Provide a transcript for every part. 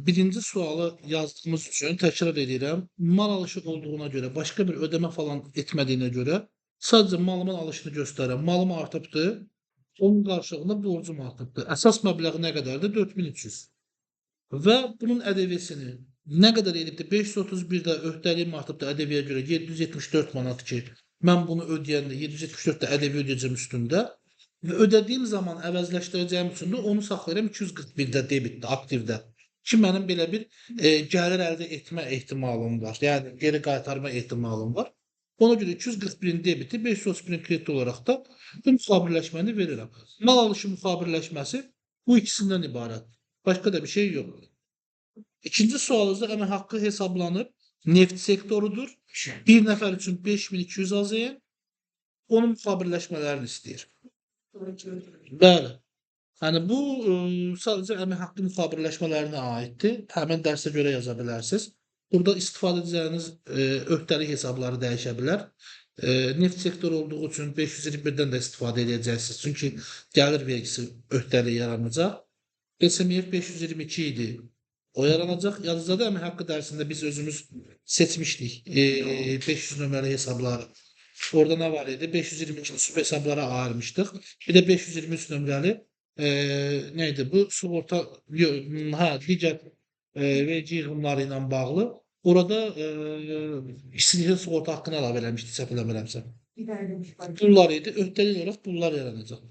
Birinci sualı yazdığımız üçün təkrar edirəm. Mal alışı olduğuna görə, başqa bir ödəmə falan etmədiyinə görə sadəcə malımın alışını göstərirəm. Malım artıbdır, onun qarşılığında borcum artıbdır. Əsas məbləği nə qədərdir? 4300. Və bunun ƏDV-sini nə qədər edibdir? 531-də öhdəliyim artıbdır ƏDV-yə görə 774 manat ki, mən bunu ödəyəndə 774 də ƏDV ödəyəcəm üstündə və ödədiyim zaman əvəzləşdirəcəyim üçün də onu saxlayıram 241-də debitdə, aktivdə. Ki mənim belə bir gəlir əldə etmə ehtimalım var. Yəni geri qaytarma ehtimalım var. Ona görə 241-in debiti 531-in krediti olaraq da bu müxabirləşməni verirəm. Mal alışı müxabirləşməsi bu ikisindən ibarətdir. Başqa da bir şey yox. İkinci sualınızda əmək haqqı hesablanıb neft sektorudur. Bir nəfər üçün 5200 AZN onun müxabirləşmələrini istəyir. Bəli. Yəni bu sadəcə əmək haqqı müxabirləşmələrinə aiddir. Həmin dərsə görə yaza bilərsiniz. Burada istifadə edəcəyiniz öhdəlik hesabları dəyişə bilər. Neft sektoru olduğu üçün 521-dən də istifadə edəcəksiniz. Çünki gəlir vergisi öhdəliyi yaranacaq. SMF 522 idi. O yaranacaq. Yazıcıda əmək haqqı dərsində biz özümüz seçmişdik 500 nömrəli hesabları. Orada nə var idi? 522 sub hesablara ayırmışdıq. Bir də 523 nömrəli neydi bu? Sığorta digər vergi yığımları ilə bağlı. Orada işsizliyin sığorta haqqını əlavə eləmişdik, səhv eləmirəmsə. Bunlar idi. Öhdəlik olaraq bunlar yaranacaq.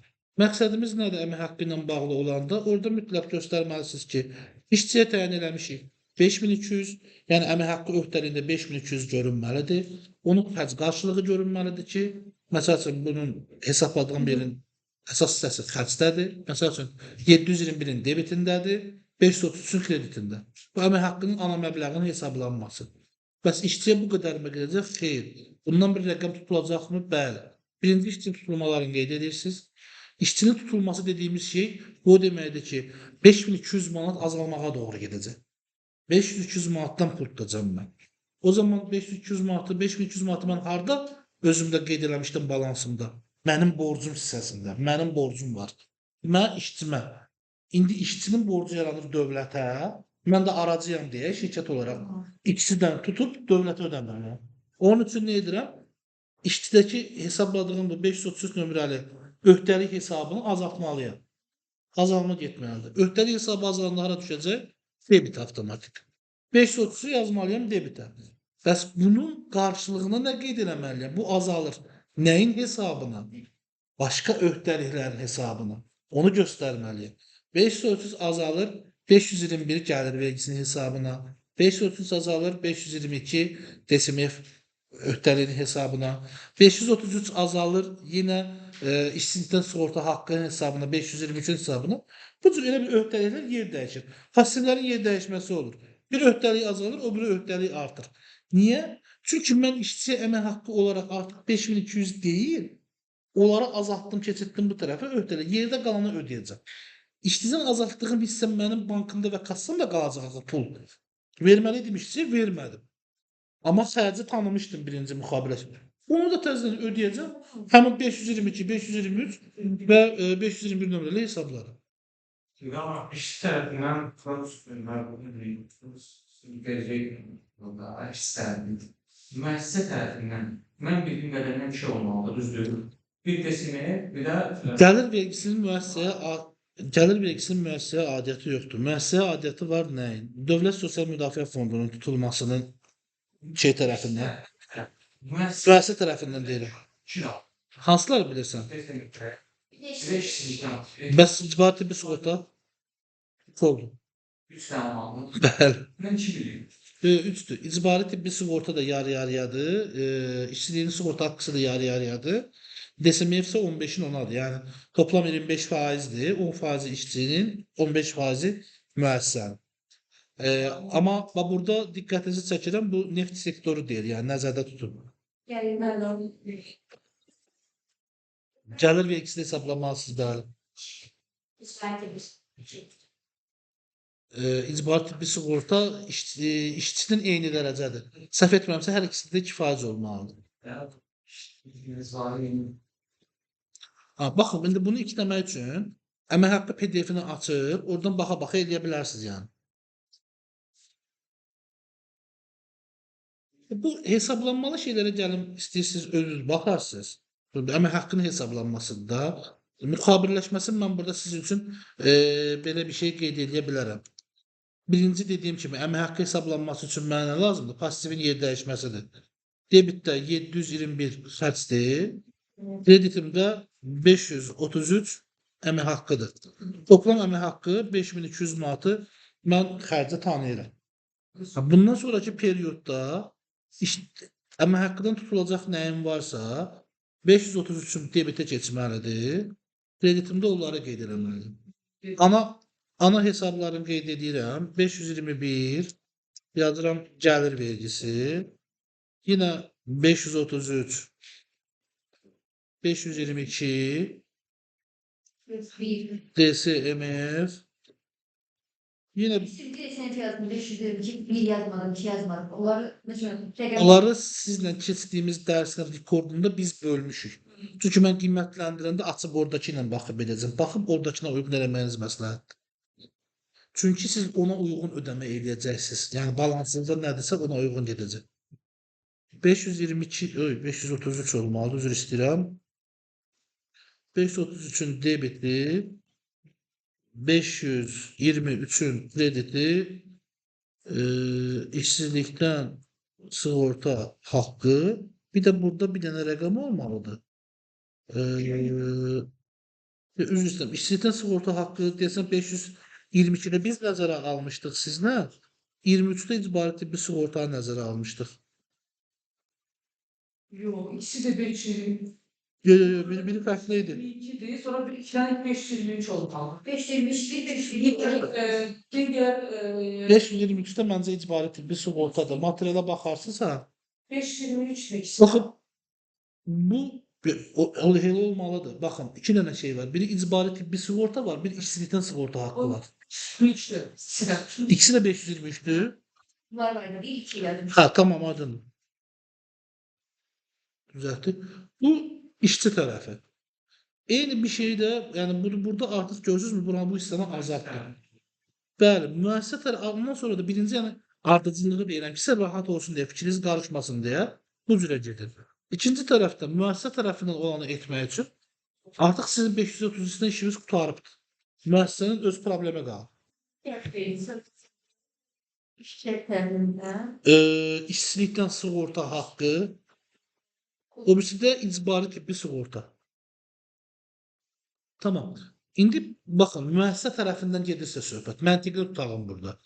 Məqsədimiz nədir əmək haqqı ilə bağlı olanda? Orada mütləq göstərməlisiniz ki, işçiyə təyin eləmişik 5200, yəni əmək haqqı öhdəliyində 5200 görünməlidir. Onun xərc qarşılığı görünməlidir ki, məsəl üçün bunun hesabladığım yerin əsas hissəsi xərcdədir. Məsəl üçün 721-in debitindədir, 533-ün kreditində. Bu əmək haqqının ana məbləğinin hesablanması. Bəs işçiyə bu qədər mi gedəcək? Xeyr. Bundan bir rəqəm tutulacaqmı? Bəli. Birinci işçinin tutulmalarını qeyd edirsiniz. İşçinin tutulması dediyimiz şey bu deməkdir ki, 5200 manat azalmağa doğru gedəcək. 500-200 manatdan pul tutacağım mən. O zaman 500-200 manatı, 5200 manatı mən harda özümdə qeyd eləmişdim balansımda? Mənim borcum hissəsində. Mənim borcum var. Mən işçimə. İndi işçinin borcu yaranır dövlətə. Mən də aracıyam deyə şirkət olaraq ikisidən tutub dövlətə ödəməliyəm. Onun üçün nə edirəm? İşçidəki hesabladığım bu 533 nömrəli öhdəlik hesabını azaltmalıyam. Azalma getməlidir. Öhdəlik hesabı azalanda hara düşəcək? Debit avtomatik. 530-u yazmalıyam debitə. Bəs bunun qarşılığına nə qeyd eləməliyəm? Bu azalır. Nəyin hesabına? Başqa öhdəliklərin hesabına. Onu göstərməliyəm. 530 azalır, 521 gəlir vergisinin hesabına. 530 azalır, 522 DSMF öhdəliyin hesabına. 533 azalır, yenə işsizlikdən sığorta haqqının hesabına, 523-ün hesabına. Bu cür elə bir öhdəliklər yer dəyişir. Passivlərin yer dəyişməsi olur. Bir öhdəlik azalır, o biri öhdəlik artır. Niyə? Çünki mən işçiyə əmək haqqı olaraq artıq 5200 deyil, onları azaltdım, keçirtdim bu tərəfə öhdəlik. Yerdə qalanı ödəyəcəm. İşçinin azaltdığım hissə mənim bankımda və kassamda qalacaq pul. Verməliydim işçiyə, vermədim. Amma xərci tanımışdım birinci müxabirləşmə. Onu da təzədən ödəyəcəm. Həmin 522, 523 və 521 nömrəli hesabları. Ama iş tərəfindən müəssisə tərəfindən mən bildiyim qədərilə bir şey olmalıdır, düzdür? Bir desimi, bir də Gəlir vergisinin müəssisəyə aidiyyəti yoxdur. Müəssisəyə aidiyyəti var nəyin? Dövlət Sosial Müdafiə Fondunun tutulmasının tərəfindən. Müəssisə tərəfindən deyirəm. kira. Hansıları bilirsən? İşsizlikdən. Bəs icbari tibbi sığorta? Oldu. 3 dənə almalı. Bəli. Mən 2 bilirəm. 3'tür. İcbari tibbi sığorta da yarı yarıyadır. İşçiliğin sığorta hakkısı da yarı yarıyadır. DSMF ise 15'in 10'adır. Yani toplam 25%'dir. 10% işçinin, 15% müəssisənin. Amma burada diqqətinizi çəkirəm, bu neft sektoru deyil, yəni nəzərdə tutun. Gəlir vergisini hesablamalısınız, bəli. İcbari tibbi sığorta işçinin eyni dərəcədir. Səhv etmirəmsə, hər ikisində 2% olmalıdır. Baxın, indi bunu ikləmək üçün əmək haqqı PDF-ini açıb, oradan baxa-baxa eləyə bilərsiniz yəni. Bu hesablanmalı şeylərə gəlin istəyirsiniz özünüz baxarsınız. Əmək haqqının hesablanmasında müxabirləşməsini mən burada sizin üçün belə bir şey qeyd edə bilərəm. Birinci dediyim kimi əmək haqqı hesablanması üçün mənə nə lazımdır? Passivin yer dəyişməsidir. Debitdə 721 xərcdir. Kreditimdə 533 əmək haqqıdır. Toplam əmək haqqı 5200 manatı mən xərcə tanıyıram. Bundan sonraki periyodda əmək haqqından tutulacaq nəyim varsa 533-ün debitə keçməlidir. Kreditimdə onları qeyd eləməliyim. Ana hesablarını qeyd edirəm. 521 yazıram gəlir vergisi. Yenə 533 522 DSMF Yine Şimdi sen yazdım 522 bir yazmadım, 2 yazmadım. Onları mesela onları sizlə keçdiyimiz dərsin rekordunda biz bölmüşük. Çünki mən qiymətləndirəndə açıb oradakı ilə baxıb edəcəm. Baxıb oradakına uyğun eləməyiniz məsləhətdir. Çünki siz ona uyğun ödəmə eləyəcəksiniz. Yəni balansınızda nədirsə ona uyğun gedəcək. 522, 533 olmalı, üzr istəyirəm. 533-ün debiti 523'ün krediti işsizlikten sigorta hakkı bir de burada bir tane rakam olmalıdır. Üzr istəyirəm. İşsizlikten sigorta hakkı desem 522'de biz nəzərə almışdıq sizinlə. 23'te icbari tibbi sigortanı nəzərə almışdıq. Yok, ikisi de 520. Yo, biri fərqliydi. 2'di, sonra bir iki tane 523 oldu. 522, 522. Diğer 523'te məncə icbari tibbi sigortadır. Materiala baxarsınızsa 523 de ikisi. Baxın, bu elə olmalıdır. Baxın, iki dənə şey var. Biri icbari tibbi sigorta var, bir işsizlikten sigorta haqqı var. 3'tü. İkisi de 523'tü. Var bir 2 yazdım. Ha, tamam aydın. Düzelttik. Bu işçi tərəfi. Eyni bir şey də, yəni burada artıq görürsünüzmü, bu hissəni azaltdım. Bəli, müəssisə tərəfi ondan sonra da birinci yəni ardıcılığı deyirəm ki, sizə rahat olsun deyə, fikriniz qarışmasın deyə bu cürə gedir. İkinci tərəfdə müəssisə tərəfindən olanı etmək üçün artıq sizin 533-dən işiniz qurtarıbdır. Müəssisənin öz problemi qalır. İşletmemden. İşsizlikdən sigorta haqqı, o birisi də icbari tibbi sigorta. Tamam. İndi baxın, müəssisə tərəfindən gedirsə söhbət, məntiqli tutağım burada.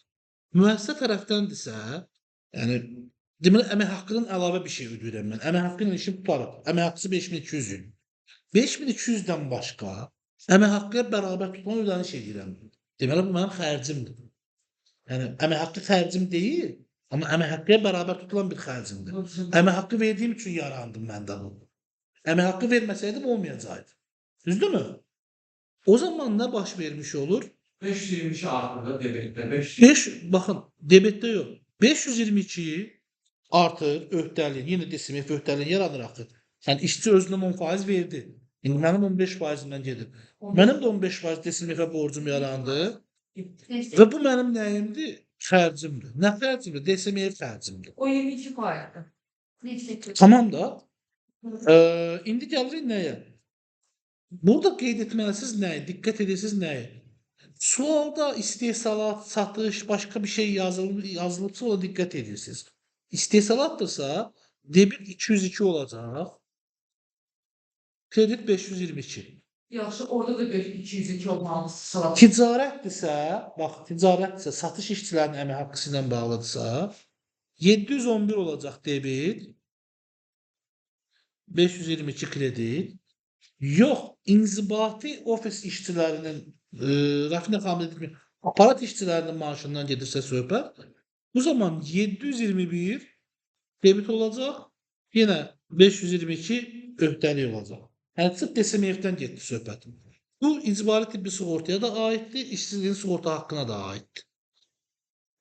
Müəssisə tərəfdəndirsə, yəni deməli əmək haqqının əlavə bir şey ödəyirəm mən. Əmək haqqı ilə işim tutarım. Əmək haqqısı 5200 gün. 5200-dən başqa əmək haqqıya bərabər tutulan ödəniş edirəm. Deməli bu mənim xərcimdir. Yəni əmək haqqı xərcim deyil, amma əmək haqqıya bərabər tutulan bir xərcimdir. Əmək haqqı verdiyim üçün yarandım məndə bu. Əmək haqqı verməsəydim olmayacaqdı. Düzdürmü? O zaman nə baş vermiş olur? 522 artırdı debitdə. 5, baxın, debitdə yox. 522 artır öhdəliyin, yenə DSMF öhdəliyin yaranır axı. Yəni işçi özünə 10% verdi. İndi mənim 15%-imdən gedir. Mənim də 15% DSMF-ə borcum yarandı. Və bu mənim nəyimdir? Xərcimdir. Nə xərcimdir? DSMF xərcimdir. O 22 paydı. Neyse. Tamam da. İndi gəlirik nəyə? Burada qeyd etməlisiniz nəyə? Diqqət edirsiniz nəyə? Sualda istehsalat, satış, başqa bir şey yazılıbsa ona diqqət edirsiniz. İstehsalatdırsa debit 202 olacaq. Kredit 522. Yaxşı, orada da 202 olmalı. Salat. Ticarətdirsə, bax, ticarətdirsə, satış işçilərinin əmək haqqısı ilə bağlıdırsa 711 olacaq debit, 522 kredit. Yox, inzibati ofis işçilərinin, rafinə xamil edilmir, aparat işçilərinin maaşından gedirsə söhbət, bu zaman 721 debit olacaq, yenə 522 öhdəlik olacaq. Yəni, sırf DSMF-dən getdi söhbət. Bu, icbari tibbi sigortaya da aiddir, işsizliyin sigorta haqqına da aiddir.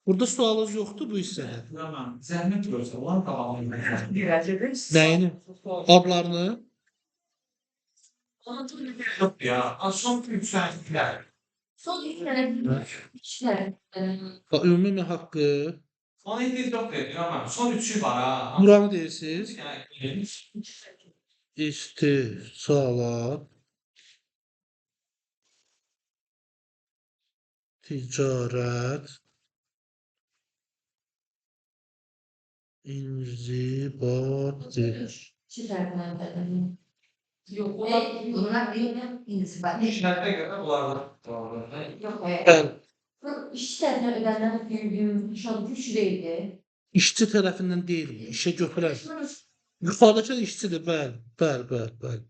Burada sualınız yoxdur bu hissədə. Tamam. Zəhmət görsə, olan tamamlayın. Nəyini? Adlarını? Yox ya, son yüksəkliklər. Son 2 tane işler. Ümumi haqqı, Ona ehtiyac yoxdur deyirəm mən. Son üçü var ha. Buranı deyirsiniz. Yəni, İstisala ticarət inzibati. İki tərəfindən bədəni. Yox, Bunlar birbirine inzibati. şərtə görə bunlarla doğru. Yok, Bəli. bu iki tərəfindən ödənilen inşallah güç değildi. İşçi tərəfindən deyil bu. İşə götürən. Yuxarıdakı işçidir, bəli. Bəli.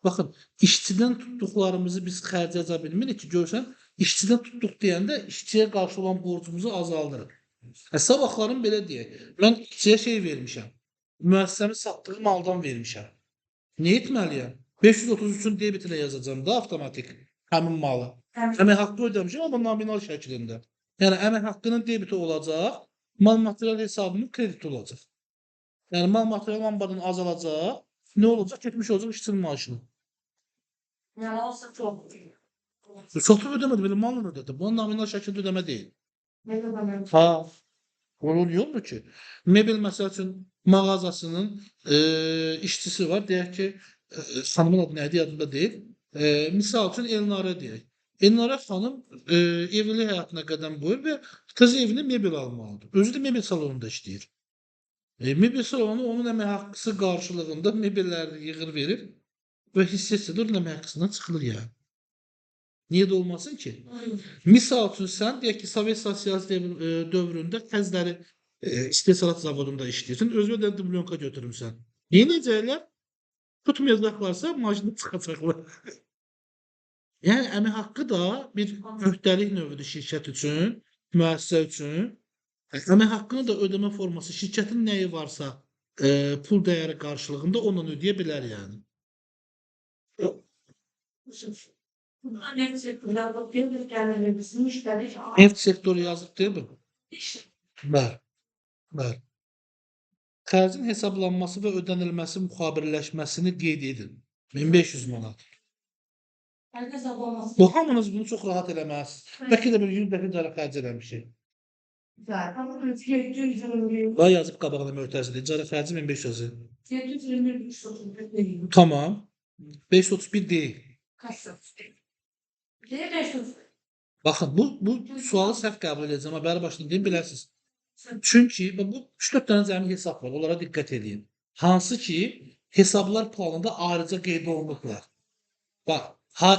Baxın, işçidən tutduqlarımızı biz xərcləyə bilmirik ki, görsən, işçidən tutduq deyəndə işçiyə qarşı olan borcumuzu azaldırıq. Sabahların belə deyək, mən işçiyə şey vermişəm, müəssisəmi satdığı maldan vermişəm. Nə etməliyəm? 533-ün debitinə yazacağım da avtomatik həmin malı. Əmək haqqı ödəmişəm, amma nominal şəklində. Yəni, əmək haqqının debiti olacaq, mal material hesabının krediti olacaq. Yəni, mal material ambarının azalacaq, nə olacaq? Getmiş olacaq işçinin maaşını. Yəni olsa çox. Satıb ödəmədi, belə malla ödədi. Bu nominal şəkildə ödəmə deyil. Ne kadar Ha, onun yoldur ki, mebel məsəl üçün mağazasının işçisi var, deyək ki, xanımın adı nədir, yadımda deyil. Misal üçün Elnarə deyək. Elnarə xanım evli həyatına qədəm qoyur və təzə evinə mebel almalıdır. Özü də mebel salonunda işləyir. Mebel salonu onun əmək haqqısı qarşılığında mebellərini yığır verir və hissəsidir, onun əmək haqqısından çıxılır yəni. Niyə də olmasın ki? Misal üçün sən deyək ki, Sovet sosialist dövründə xəzləri istehsalat zavodunda işləyirsən, özünə də dublyonka götürmüsən. Necələr? Tutmayacaqlarsa maşını çıxacaqlar. Yəni əmək haqqı da bir öhdəlik növüdür şirkət üçün, müəssisə üçün. Əmək haqqını da ödəmə forması şirkətin nəyi varsa pul dəyəri qarşılığında onunla ödəyə bilər yəni. Bunlar ne çektiler? Bak bir kendine bizim müşteri. Neft sektoru yazıb deyil mi? Bəli. Xərcin hesablanması və ödənilməsi müxabirləşməsini qeyd edin. 1500 manat. Herkes ablamaz. Bu hamınız bunu çox rahat eləməz. Bəlkə də bir 100 dəfə icara xərc eləmişik. Zaten 721. Və yazıb qabağına mötəzili. İcara xərci 1500. 721 331 değil. Tamam. 531 deyil. Kaç satış? Ne 500? Baxın, bu sualı səhv qəbul edəcəm, amma bəri başını deyim, biləsiniz. Çünki bu 3-4 dənə cəmi hesab var, onlara diqqət edin. Hansı ki, hesablar planında ayrıca qeyd olunublar. Bax,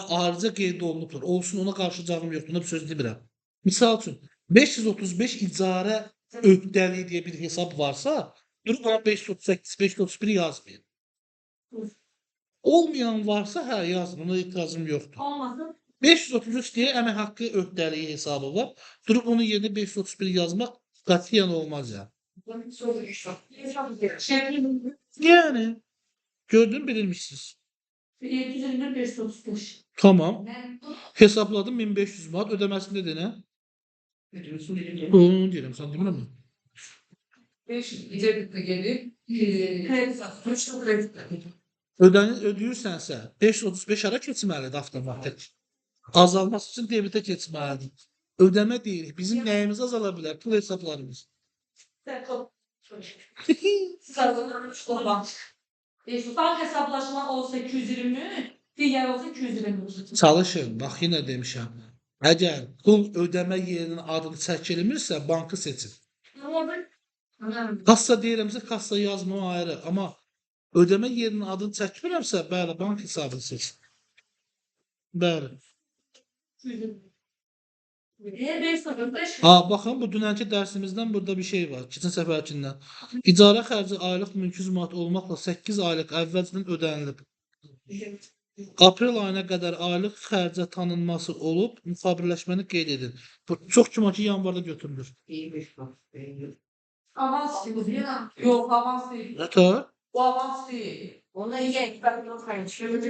ayrıca qeyd olunublar. Olsun, ona qarşı cavabım yoxdur, ona bir söz demirəm. Misal üçün, 535 icarə öhdəliyi deyə bir hesab varsa, durub ona 538, 531 yazmayın. Olmayan varsa, hə, yazın, ona etirazım yoxdur. Olmasın. 533 deyə əmək haqqı öhdəliyi hesabı var. Durub onun yerinə 531 yazmaq qətiyyən olmaz ya. Ben soru işte. Şeklin Yəni, gördün, bilirmişsiniz. 721 535. Tamam. ben bu Hesapladım 1500 manat. Ödəməsində denə. Onu deyirəm, sən demirəm mi? 5 debit'e gelip kredi satış. 3 kredi. Ödəyirsənsə 535 ara keçməlidir avtomatik. Azalması üçün debitə keçməlidir. Ödəmə deyirik. Bizim nəyimiz azala bilər? Pul hesablarımız. Bank hesaplaşma olsa 220, diğer olsa 220. Çalışın. Bax, yenə demişəm. Əgər pul ödəmə yerinin adını çəkilmirsə, bankı seçin. Kassa deyirəmsə, kassa yazma ayrı. Amma ödəmə yerinin adını çəkmirəmsə, bəli, bank hesabını seçin. Bəli. Baxın, bu dünənki dərsimizdən burada bir şey var. Keçən səfərkindən. İcarə xərci aylıq 1200 manat olmaqla 8 aylıq əvvəlcədən ödənilib. Aprel ayına qədər aylıq xərcə tanınması olub, müxabirləşməni qeyd edin. Bu çox güman ki, yanvarda götürülür. Avans değil. biliyorum. Yok avans değil. Nətər? Bu avans değil. Ona iyi. Ben yok hayır. Şöyle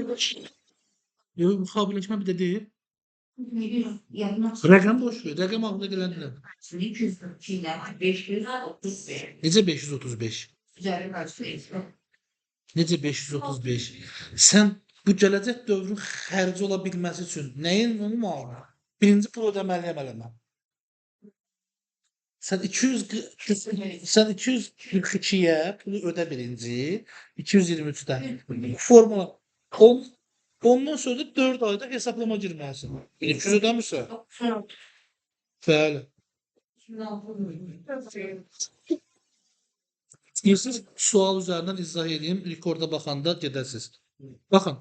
Yox, müxabirləşmə bir də deyil. Biliyorum. Yapmak. Rəqəm boş ver, rəqəm ağlına gələndir. 200 535. Necə 535? Üzeri karşıyız. Necə 535? Sən bu gələcək dövrün xərci ola bilməsi üçün nəyin olmalı? Birinci pul ödəməliyəm eləmə. Sən 242-yə pulu ödə birinci, 223-dən. Formula ondan sonra da 4 ayda hesablama girməlisən. 200 ödəmirsən. Bəli. İstəyirsiniz sual üzərindən izah edeyim, rekorda baxanda gedəsiz. Baxın,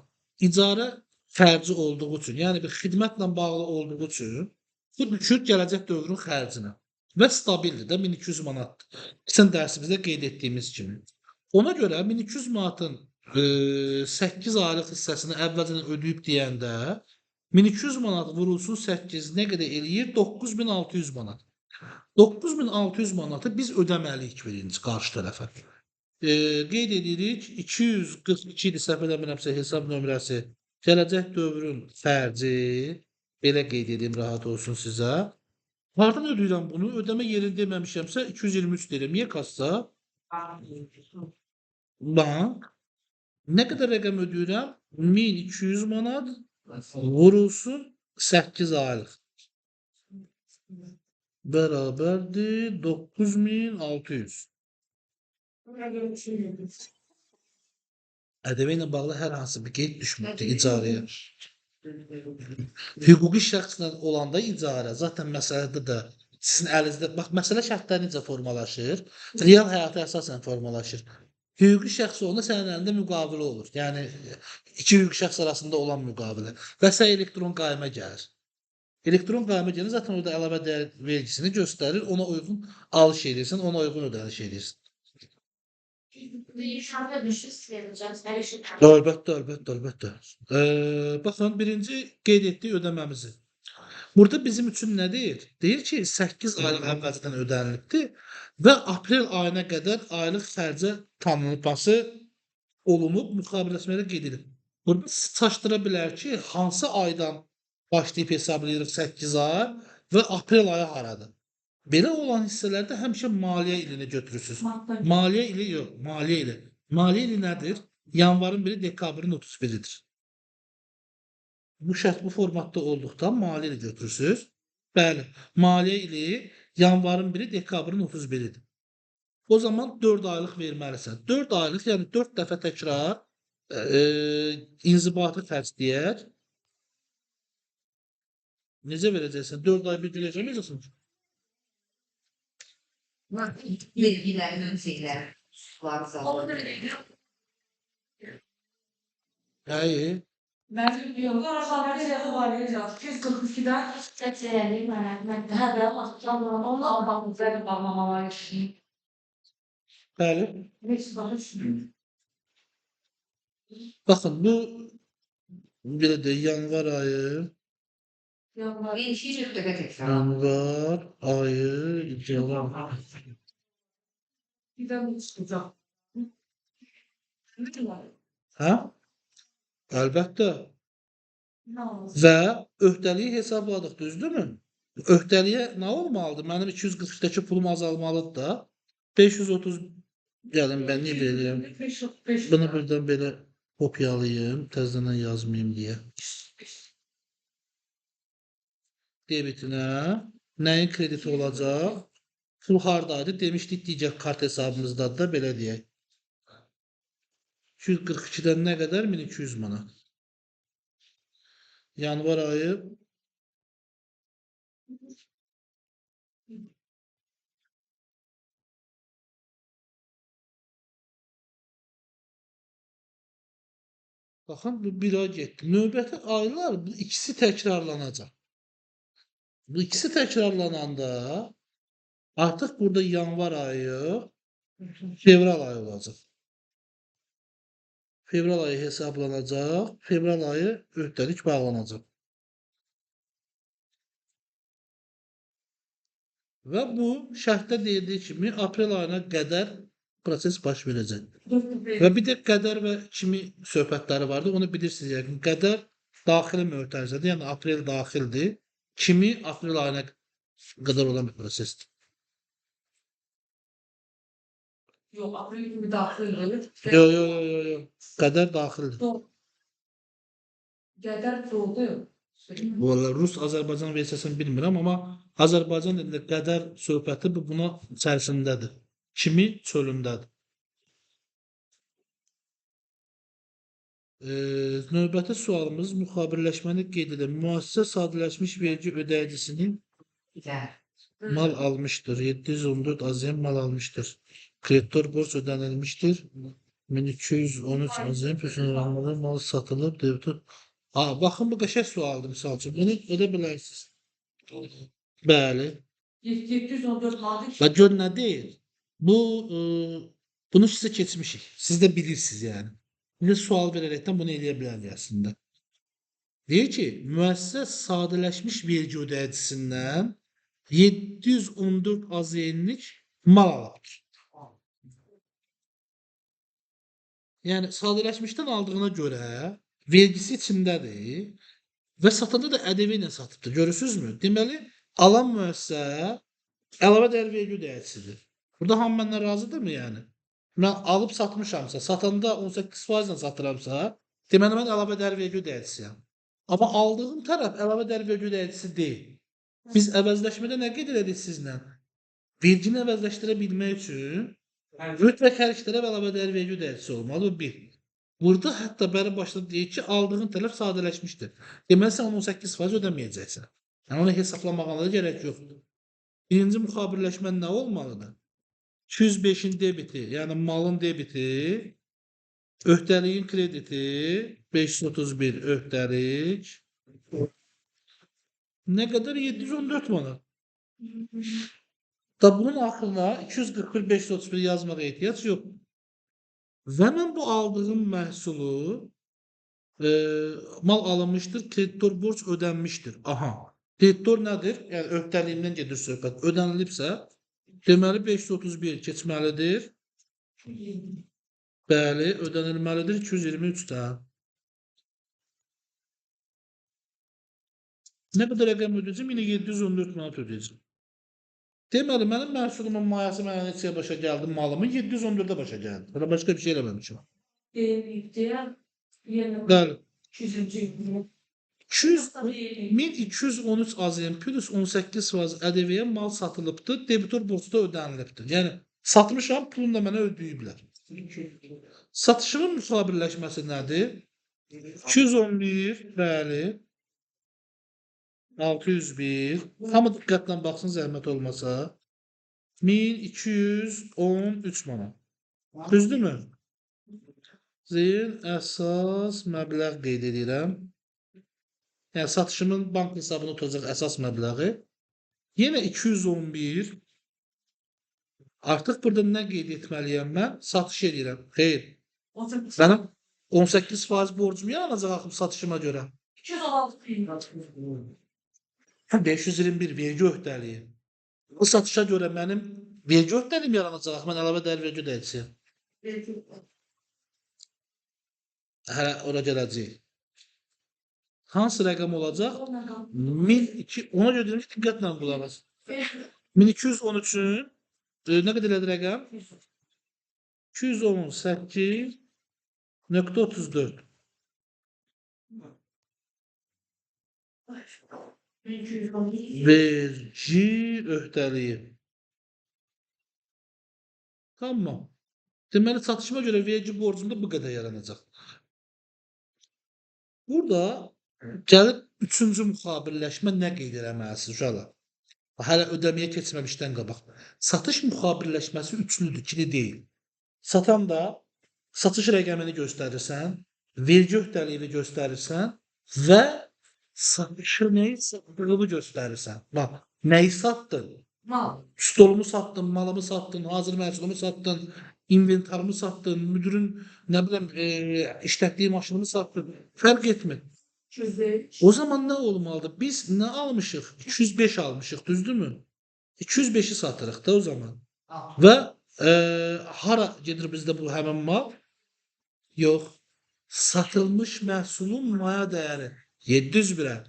icarə xərci olduğu üçün, yəni bir xidmətlə bağlı olduğu üçün bu düşür gələcək dövrün xərcinə və stabildir də 1200 manatdır. Keçən dərsimizdə qeyd etdiyimiz kimi. Ona görə 1200 manatın 8 aylıq hissəsini əvvəlcədən ödəyib deyəndə 1200 manat vurulsun 8 nə qədər eləyir? 9600 manat. 9600 manatı biz ödəməliyik birinci qarşı tərəfə. Qeyd edirik 242 idi səhv eləmirəmsə hesab nömrəsi gələcək dövrün xərci, belə qeyd edeyim rahat olsun sizə. Hardan ödəyirəm bunu? Ödəmə yerini deməmişəmsə 223 deyirəm. Niyə kassa? Bank. Nə qədər rəqəm ödəyirəm? 1200 manat vurulsun 8 aylıq. Bərabərdir 9600. Ədəbə ilə bağlı hər hansı bir qeyd düşməkdir icarəyə. Hüquqi şəxslə olanda icarə, zaten məsələdə də sizin əlinizdə, bax, məsələ şərtləri necə formalaşır? Real həyata əsasən formalaşır. Hüquqi şəxs olanda sənin əlində müqavilə olur. Yəni, iki hüquqi şəxs arasında olan müqavilə. Və sən elektron qaymə gəlir. Elektron qaymə gəlir, zaten orada əlavə dəyər vergisini göstərir, ona uyğun alış edirsən, ona uyğun ödəniş edirsən. İnşallah düşüş vereceğiz. Her şey. Əlbəttə. Baxın, birinci qeyd etdik ödəməmizi. Burada bizim üçün nə deyir? Deyir ki, 8 aylıq əvvəlcədən ödənilibdir və aprel ayına qədər aylıq xərcə tanınması olunub, müqaviləşmədə qeyd edilib. Burada çaşdıra bilər ki, hansı aydan başlayıb hesablayırıq 8 ay və aprel ayı haradır? Belə olan hissələrdə həmişə maliyyə ilini götürürsünüz. Maliyyə ili yox, maliyyə ili. Maliyyə ili nədir? Yanvarın 1-i, dekabrın 31-idir. Bu şərt bu formatda olduqda maliyyə ili götürürsünüz. Bəli, maliyyə ili yanvarın 1-i, dekabrın 31-idir. O zaman 4 aylıq verməlisən. 4 aylıq, yəni 4 dəfə təkrar inzibati xərc deyək. Necə verəcəksən? 4 ay bir diləcəməyəcəksin? Vergilərin şeylər, sular zamanı. Həyi. Ben diyorum ki aşağıda bir yazı var ya. 242'den 80'liğin öğretmen. Her bir masasından onu almak üzere bağlamalar için. Bəli. Hiç bakış. Baxın, bu belə də yanvar ayı. Yanlar. Bir iki cüftəqə təkrar. Yanvar ayı cavan. Bir de bu çıkacak. Ne var? Hə? Əlbəttə. Ne olur? Və öhdəliyi hesabladıq, düzdürmü? Öhdəliyə nə olmalıdır? Mənim 240-dakı pulum azalmalıdır da. 530 gəlin mən niyə belə deyirəm? Bunu buradan belə kopyalayım, təzədən yazmayayım deyə. Debitinə nəyin krediti olacaq? Pul hardaydı? Demişdik digər kart hesabımızdadır da belə deyək. 242-dən nə qədər? 1200 manat. Yanvar ayı baxın, bu bir ay getdi. Növbəti aylar bu ikisi təkrarlanacaq. Bu ikisi təkrarlananda artıq burada yanvar ayı, fevral ayı olacaq. Fevral ayı hesablanacaq, fevral ayı öhdəlik bağlanacaq. Və bu şərtdə deyildiyi kimi aprel ayına qədər proses baş verəcək. Və bir də qədər və kimi söhbətləri vardı, onu bilirsiniz yəqin. Qədər daxili mötərizədir, yəni aprel daxildir. Kimi aprel ayına qədər olan bir prosesdir. Yok, April gibi dahil gelir. Yox. Qədər daxildir. Gedər doğdu. Vallahi Rus, Azərbaycan versiyasını bilmirəm, amma Azərbaycan dilində qədər söhbəti buna içərisindədir. Kimi çölündədir. Növbəti sualımız müxabirləşməni qeyd edən müəssisə sadələşmiş vergi ödəyicisinin mal almışdır. 714 AZM mal almışdır. Kreditor borc ödənilmişdir. 1213 AZM personellanmadan mal satılıb. Debitor. Baxın bu qəşəng sualdır misal üçün. Bunu edə bilərsiniz. Bəli. 714 madde. Və gör nə deyir? Bunu sizə keçmişik. Siz də bilirsiniz yəni. Bir sual verərekdən bunu eləyə bilərik əslində. Deyir ki, müəssisə sadələşmiş vergi ödəyicisindən 714 AZN-lik mal alır. Yəni sadələşmişdən aldığına görə vergisi içindədir və satanda da ƏDV ilə satıbdır. Görürsünüzmü? Deməli, alan müəssisə əlavə dəyər vergi ödəyicisidir. Burada hamı məndən razıdırmı yəni? Mən alıb satmışamsa, satanda 18% ilə satıramsa, deməli mən əlavə dəyər vergi ödəyicisiyəm. Amma aldığım tərəf əlavə dəyər vergi ödəyicisi deyil. Biz əvəzləşmədə nə qeyd elədik sizlə? Vergini əvəzləşdirə bilmək üçün mütləq hər iki tərəf əlavə dəyər vergi ödəyicisi olmalı. Bu bir. Burada hətta bəri başda deyir ki, aldığın tərəf sadələşmişdir. Deməli sən 18% ödəməyəcəksən. Yəni onu hesablamağa da gərək yoxdur. Birinci müxabirləşmə nə olmalıdır? 205-in debiti, yəni malın debiti, öhdəliyin krediti, 531 öhdəlik. Nə qədər? 714 manat. Da bunun axırına 241 531 yazmağa ehtiyac yox. Və mən bu aldığım məhsulu mal alınmışdır, kreditor borc ödənmişdir. Aha. Kreditor nədir? Yəni öhdəliyimdən gedir söhbət. Ödənilibsə, deməli 531 keçməlidir. Bəli, ödənilməlidir 223-də. Nə qədər rəqəm ödəyəcəm? Yine 714 manat ödəyəcəm. Deməli, mənim məhsulumun mayası mənə neçəyə başa gəldi? Malımın 714-də başa gəldi. Burada başqa bir şey eləməmişim. Bəli. 1213 AZM plus 18% ƏDV-yə mal satılıbdır, debitor borcu da ödənilibdir. Yəni satmışam, pulunu da mənə ödəyiblər. Satışımın müxabirləşməsi nədir? 211, bəli. 601. Hamı diqqətlə baxsın, zəhmət olmasa. 1213 manat. Düzdürmü? Zeyn əsas məbləğ qeyd edirəm. Yəni satışımın bank hesabına oturacaq əsas məbləği. Yenə 211. Artıq burada nə qeyd etməliyəm mən? Satış edirəm. Xeyr. Mənim 18% borcum yaranacaq axı satışıma görə. 216 521 vergi öhdəliyi. Bu satışa görə mənim vergi öhdəliyim yaranacaq. Mən əlavə dəyər vergi ödəyicisiyəm. Hələ ora gələcək. Hansı rəqəm olacaq? 1002. Ona görə deyirəm ki, diqqətlə qulaq as. 1213-ün nə qədər elədi rəqəm? 218.34. Vergi öhdəliyi. Tamam. Deməli, satışıma görə vergi borcumda bu qədər yaranacaq. Burada gəlib üçüncü müxabirləşmə nə qeyd eləməlisiniz uşaqlar? Hələ ödəməyə keçməmişdən qabaq. Satış müxabirləşməsi üçlüdür, ikili deyil. Satan da satış rəqəmini göstərirsən, vergi öhdəliyini göstərirsən və satışı nəyi sattığını göstərirsən. Bax, nəyi satdın? Mal. Stolumu sattın, malımı sattın, hazır məhsulumu sattın, inventarımı sattın, müdürün nə bilim işlətdiyi maşınımı sattın. Fərq etmir. O zaman nə olmalıdır? Biz nə almışıq? 205 almışıq, düzdürmü? 205-i satırıq da o zaman. Və hara gedir bizdə bu həmin mal? Yox. Satılmış məhsulun maya dəyəri 701-ə.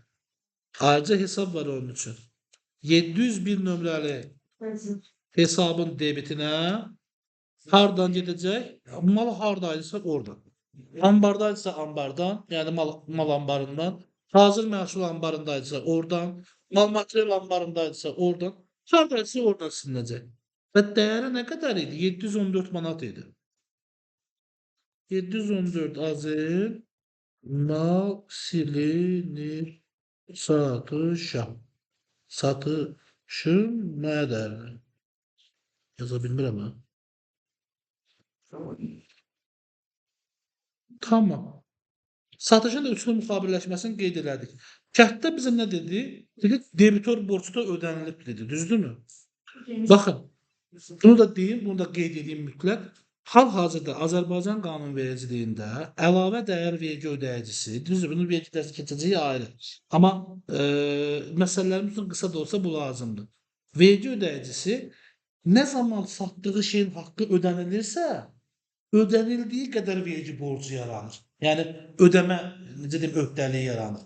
Ayrıca hesab var onun üçün. 701 nömrəli hesabın debitinə hardan gedəcək? Mal hardaydısa oradan. Ambardaydısa ambardan, yəni mal ambarından. Hazır məhsul ambarındaydısa oradan. Mal material anbarındaydısa oradan, sadəcə oradan silinəcək. Və dəyəri nə qədər idi? 714 manat idi. 714 azın mal silinir satışa. Satışın nə dəyərini? Yaza bilmirəm ha. Tamam. Satışın da üçlü müqabilləşməsini qeyd elədik. Kənddə bizə nə dedi? Dedi, debitor borcu da ödənilib dedi, düzdürmü? Baxın, bunu da deyim, bunu da qeyd edeyim mütləq. Hal-hazırda Azərbaycan qanunvericiliyində əlavə dəyər vergi ödəyicisi, düzdür, bunun vergi dərsi keçəcəyi ayrı. Amma məsələlərimiz üçün qısa da olsa bu lazımdır. Vergi ödəyicisi nə zaman satdığı şeyin haqqı ödənilirsə, ödənildiyi qədər vergi borcu yaranır. Yəni ödəmə, necə deyim, öhdəliyi yaranır.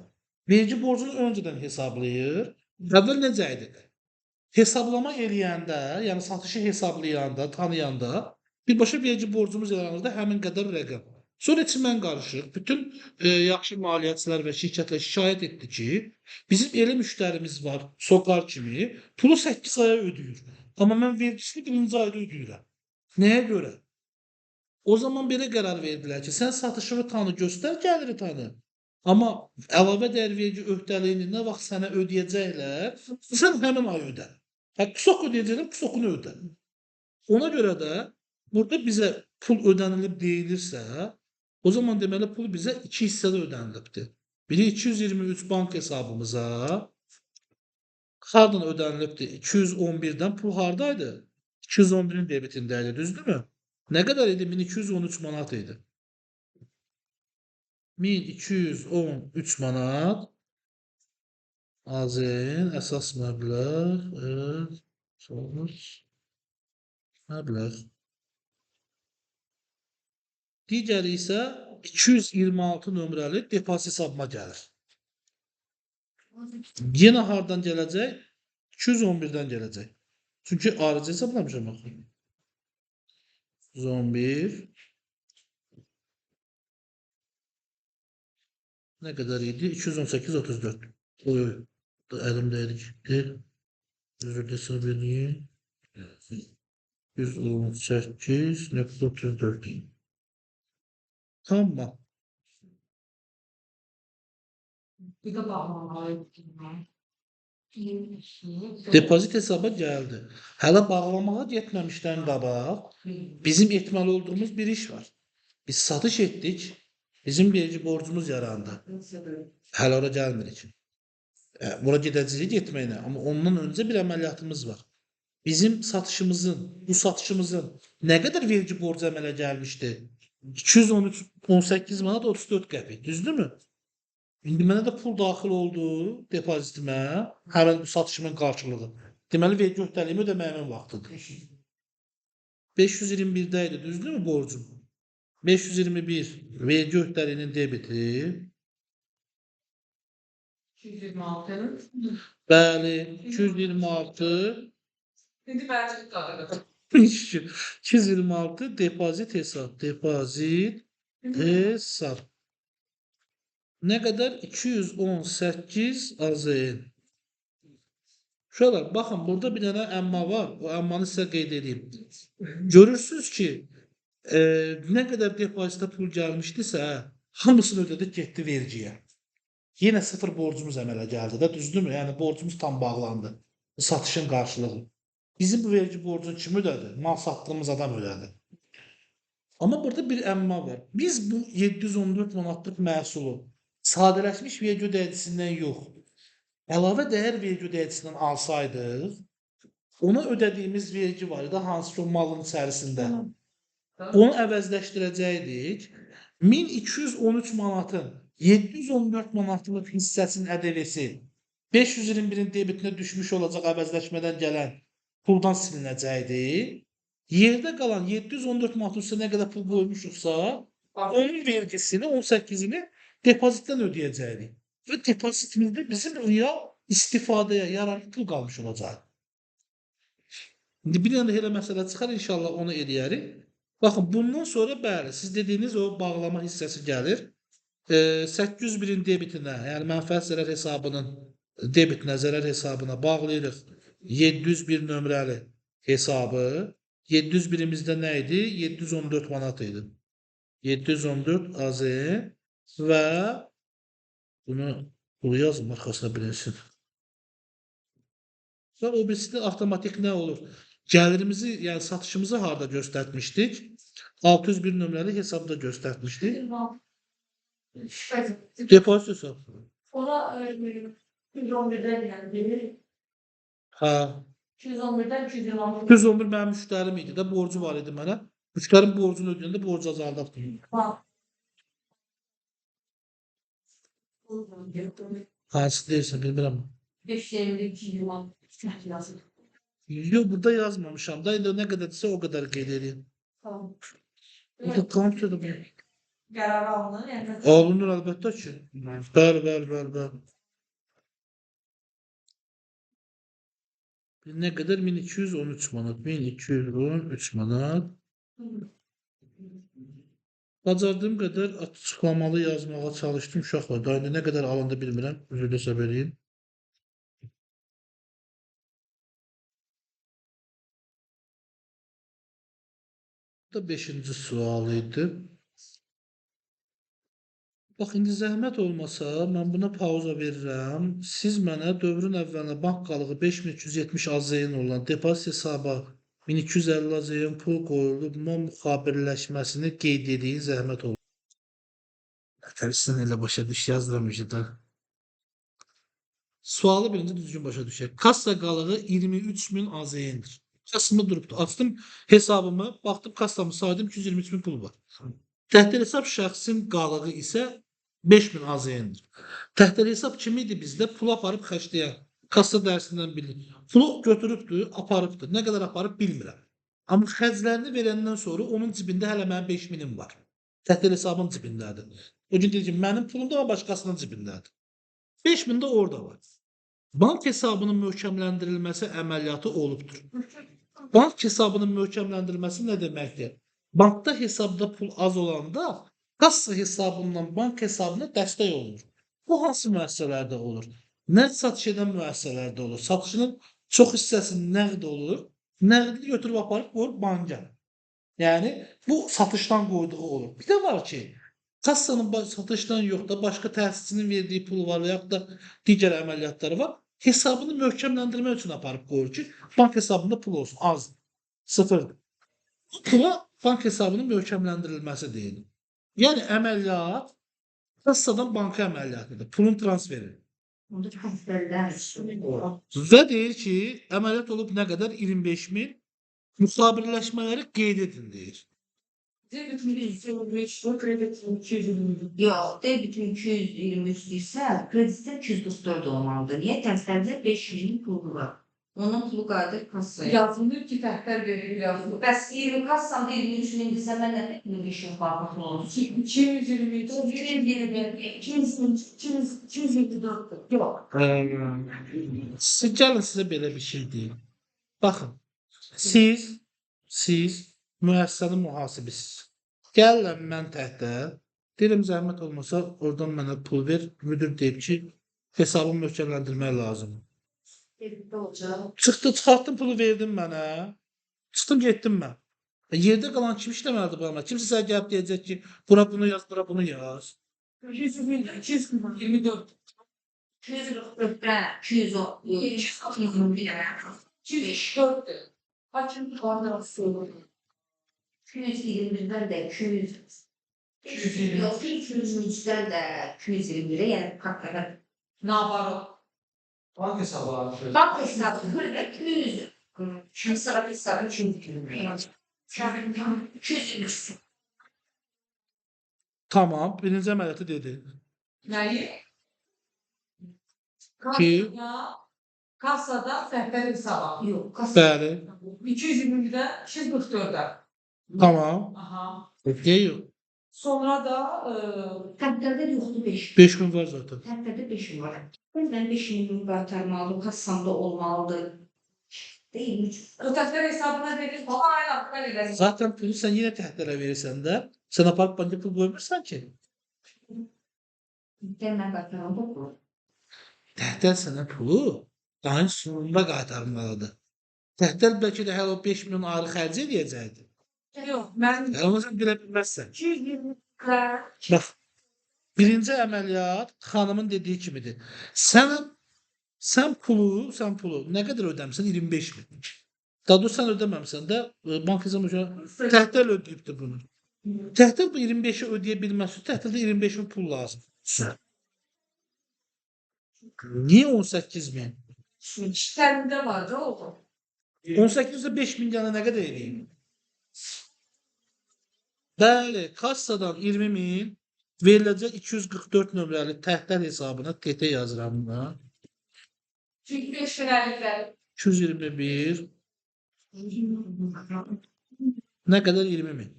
Vergi borcunu öncədən hesablayır. Əvvəl necə idi? Hesablama eləyəndə, yəni satışı hesablayanda, tanıyanda birbaşa vergi borcumuz yaranırdı həmin qədər rəqəm. Sonra içindən qarışıq. Bütün yaxşı maliyyətçilər və şirkətlər şikayət etdi ki, bizim elə müştərimiz var, Sokar kimi, pulu 8 aya ödəyir. Amma mən vergisini 1-ci ayda ödəyirəm. Nəyə görə? O zaman belə qərar verdilər ki, sən satışını tanı, göstər gəliri tanı. Amma əlavə dəyər vergi öhdəliyini nə vaxt sənə ödəyəcəklər, sən həmin ay ödə. Qusok ödəyəcəklər, qusokunu ödə. Ona görə də burada bizə pul ödənilib deyilirsə, o zaman deməli pul bizə 2 hissədə ödənilibdir. Biri 223 bank hesabımıza hardan ödənilibdir? 211-dən pul hardaydı? 211-in debitindəydi, düzdürmü? Nə qədər idi? 1213 manat idi. 1213 manat azın əsas məbləğ, sonuç məbləğ. Digəri isə 226 nömrəli depozit hesabıma gəlir. Yenə hardan gələcək? 211-dən gələcək. Çünki ayrıca hesablamışam axı. 111 nə qədər idi? 218.34. Oy, əlimdə idi. Üzr desəm eləyim. 118.34. Tamam. Bir də bağlamalı. Depozit hesaba gəldi. Hələ bağlamağa getməmişdən qabaq bizim etməli olduğumuz bir iş var. Biz satış etdik, bizim vergi borcumuz yarandı. Hələ ora gəlmirik. Bura gedəcəyik getməyinə, amma ondan öncə bir əməliyyatımız var. Bizim satışımızın, bu satışımızın nə qədər vergi borcu əmələ gəlmişdi? 213.18 manat 34 qəpik, düzdürmü? İndi mənə də pul daxil oldu depozitimə, həmin bu satışımın qarşılığı. Deməli, vergi öhdəliyimi ödəməyimin vaxtıdır. 521-də idi, düzdürmü borcum? 521 vergi öhdəliyinin debiti. 226. Bəli, 226. İndi bəlkə qalır. 226 depozit hesab. Depozit hesab. Nə qədər? 218 azın. Uşaqlar, baxın, burada bir dənə əmma var. O əmmanı sizə qeyd edeyim. Görürsünüz ki, nə qədər depozitə pul gəlmişdisə, hamısını ödədik, getdi vergiyə. Yenə sıfır borcumuz əmələ gəldi də, düzdürmü? Yəni, borcumuz tam bağlandı. Satışın qarşılığı. Bizim bu vergi borcunu kim ödədi? Mal satdığımız adam ödədi. Amma burada bir əmma var. Biz bu 714 manatlıq məhsulu sadələşmiş vergi ödəyicisindən yox, əlavə dəyər vergi ödəyicisindən alsaydıq, ona ödədiyimiz vergi var idi, hansı ki o malın içərisində. Onu əvəzləşdirəcəkdik. 1213 manatın 714 manatlıq hissəsinin ədəvəsi 521-in debitinə düşmüş olacaq əvəzləşmədən gələn puldan silinəcəkdi. Yerdə qalan 714 manatın üstə nə qədər pul qoymuşuqsa, onun vergisini, 18-ini depozitdən ödəyəcəkdik. Və depozitimizdə bizim real istifadəyə yararlı pul qalmış olacaq. İndi bir dənə də elə məsələ çıxar, inşallah onu eləyərik. Baxın, bundan sonra bəli, siz dediyiniz o bağlama hissəsi gəlir. 801-in debitinə, yəni mənfəət zərər hesabının debit nəzərər hesabına bağlayırıq 701 nömrəli hesabı. 701-imizdə nə idi? 714 manat idi. 714 AZ və bunu yazım arxasına bilinsin. Və o birisi də avtomatik nə olur? Gəlirimizi, yəni satışımızı harda göstərmişdik? 601 nömrəli hesabda göstərmişdik. Şüphesiz. Depozit hesabı. Ona 211'den geldi. Ha. 211'den 226. 211 mənim müştərim idi də, borcu var idi mənə. Müştərim borcunu ödəyəndə borc azaldaq. Bak. Hansı deyirsən, bilmirəm. 550 226. Yazın. Yox, burada yazmamışam da, indi nə qədərdirsə o qədər qeyd edeyim. Tamam. Burada kontrol edə Karar alınır. Yani alınır əlbəttə ki. Bəli. Nə qədər? 1213 manat. 1213 manat. Bacardığım qədər açıqlamalı yazmağa çalışdım uşaqlar. Daha indi nə qədər alındı bilmirəm. Üzrlə hesab edeyim. Bu da 5-ci sual idi. Bax, indi zəhmət olmasa, mən buna pauza verirəm. Siz mənə dövrün əvvəlinə bank qalığı 5370 AZN olan depozit hesaba 1250 AZN pul qoyulub, mal müxabirləşməsini qeyd ediyin, zəhmət olur. Nətərsən elə başa düş, yazdıram da. Sualı birinci düzgün başa düşək. Kassa qalığı 23.000 AZN-dir. Kassımı durubdu. Açdım hesabımı, baxdım kassamı saydım 223.000 pul var. Təhdil hesab şəxsin qalığı isə 5000 AZN-dir. Təhdil hesab kim idi bizdə? Pulu aparıb xərcləyən. Kassa dərsindən bilir. Pulu götürübdü, aparıbdı. Nə qədər aparıb bilmirəm. Amma xərclərini verəndən sonra onun cibində hələ mənim 5000-im var. Təhdil hesabım cibindədir. O gün deyir ki, mənim pulum da başqasının cibindədir. 5000 də orada var. Bank hesabının möhkəmləndirilməsi əməliyyatı olubdur. Bank hesabının möhkəmləndirilməsi nə deməkdir? Bankda hesabda pul az olanda kassa hesabından bank hesabına dəstək olunur. Bu hansı müəssisələrdə olur? Nəqd satış edən müəssisələrdə olur. Satışının çox hissəsi nəqd olur. Nəqdi götürüb aparıb qoyur banka. Yəni bu satışdan qoyduğu olur. Bir də var ki, kassanın satışdan yox da başqa təsisçinin verdiyi pul var və yaxud da digər əməliyyatları var. Hesabını möhkəmləndirmək üçün aparıb qoyur ki, bank hesabında pul olsun. Az. Sıfırdır. Pula bank hesabının möhkəmləndirilməsi deyilir. Yəni əməliyyat kassadan banka əməliyyatıdır. Pulun transferi. Onda transferler. Və deyir ki, əməliyyat olub nə qədər? 25.000. Müxabirləşmələri qeyd edin deyir. Debit 225, bu kredi 220. Yok, debitin 223 ise kredisi 244 olmalıdır. Niye? Terslerinde 500'ün pulu var. Onun pulu qayıdır kassaya. Yazılır ki təhvil verilir yazılır. Bəs 20 kassamda 23 min desə mən nə etməyim işin farklı olur? 220, 224. Yok. Siz gəlin sizə belə bir şey deyim. Baxın, siz müəssisənin mühasibisiz. Gəlirəm mən təhtə, deyirəm zəhmət olmasa oradan mənə pul ver, müdür deyib ki, hesabımı möhkəmləndirmək lazımdır. Debitdə olacaq. Çıxartdım pulu verdim mənə. Çıxdım getdim mən. Yerdə qalan kim işləməlidir bu amma? Kimsə sənə gəlib deyəcək ki, bura bunu yaz, bura bunu yaz. 224. 244'ten 210. 204'tü. Hakim vardı söylüyor. 221'den de 200. 220. Yok 223'den de 221'e yani katlara. Navarro. Bank hesabı abi. Bak hesabı 200. Şimdi sana hesabı 220. 200. Tamam, birinci əməliyyatı dedi. Neyi? Ki? Kassada təhvil hesabı. Yok kasa. Bəli, 220'de 244'e. tamam. Aha. Yox. Sonra da Təhvəldə yoxdur 5. 5 gün var zaten. Təhvəldə 5 var. Mən 5 min qaytarmalı, kassamda olmalıdır. Değil mi? o təhvil hesabına verir. Baba aynı hakkında verir. Zaten pulu sən yenə təhdərə verirsən də, sən aparıb banka pul qoymursan ki. Demə qaytarmalı bu. Təhdər sənə pulu ayın sonunda qaytarmalıdır. Təhdər bəlkə də hələ o 5 milyon ayrı xərc edəcəkdi. Yox, mən Amma sən bilə bilməzsən. 220 Bax, birinci əməliyyat xanımın dediyi kimidir. Sən pulu nə qədər ödəmisən? 25 min. Daha doğrusu sən ödəməmisən də bank hesabına təhdər ödəyibdir bunu. Təhdər bu 25'i ödeyə bilməsi, təhdərdə 25 min pul lazım. Niye 18 bin? Səndə var da oğlum. 18'de 5 milyona nə qədər edeyim? Bəli, kassadan 20 min veriləcək 244 nömrəli təhdər hesabına TT yazıram buna. Çünki 5 lirəliklər. 221 nə qədər 20 min.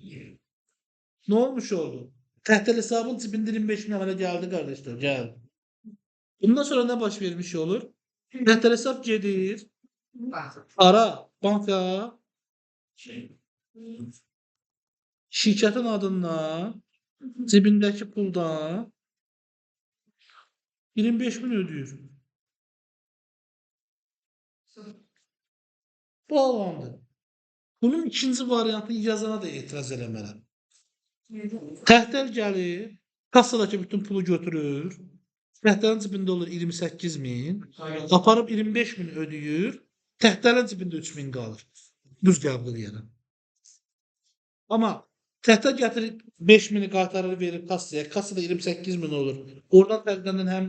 Ne olmuş oldu? Təhdər hesabın cibində 25 min əmələ gəldi qardaşlar, gəldi. Bundan sonra ne baş vermiş olur? Təhdər hesab gedir, ara banka şirkətin adından cibindəki puldan 25 min ödəyir. Bağlandı. Bunun ikinci variantını yazana da etiraz eləmərəm. Təhdər gəlir, kassadakı bütün pulu götürür. Təhdərin cibində olur 28 min. Aparıb 25 min ödəyir. Təhdərin cibində 3 min qalır. Düz qəbul edirəm. Amma təhdər gətirib 5 mini qaytarır verir kassaya. Kassada 28 min olur. Oradan təhdərdən həm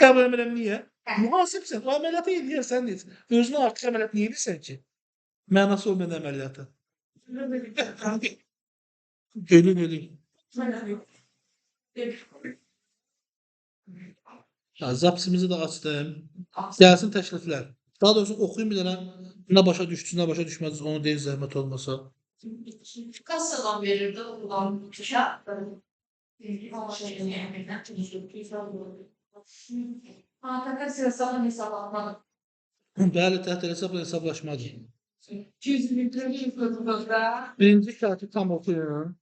qəbul edirəm niyə? Mühasibsən. O əməliyyatı edirsən heç. Özünə artıq əməliyyat niyə edirsən ki? Mənası olmayan əməliyyatı. Ölüm. Zapsimizi de açdım. Gelsin təkliflər. Daha doğrusu oxuyun bir dənə nə başa düşdünüz, nə başa düşmədiniz, onu deyin zəhmət olmasa. Kassadan verirdi ulan kişa. ATK hesabını hesaplamadım. Bəli, təhdər hesabla hesablaşmadır. 200 litre yıkadığında. Birinci şartı tam okuyun.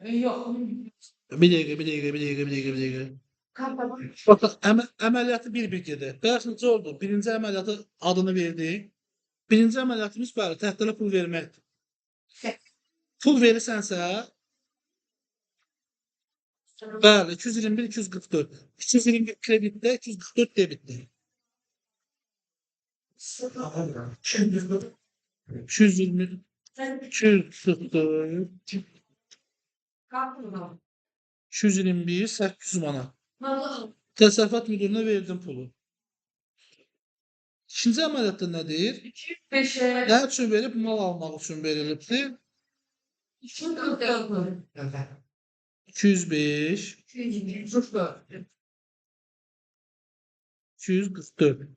Yok. Bir dəqiqə. Kapalı. Bakın əməliyyatı bir gedir. Bəxşinci oldu. Birinci əməliyyatı adını verdik. Birinci əməliyyatımız bəli, təhdərə pul verməkdir. Pul verirsənsə, bəli, 221, 244. 221 kreditdə, 244 debitdə. 220, 244, Kapalı. 221, 800 manat. Vallahi. Təsərrüfat müdürünə verdim pulu. İkinci əməliyyatda nədir? 205'e. Nə üçün verib? Mal almaq üçün verilibdir. 244. 205, 244. 244.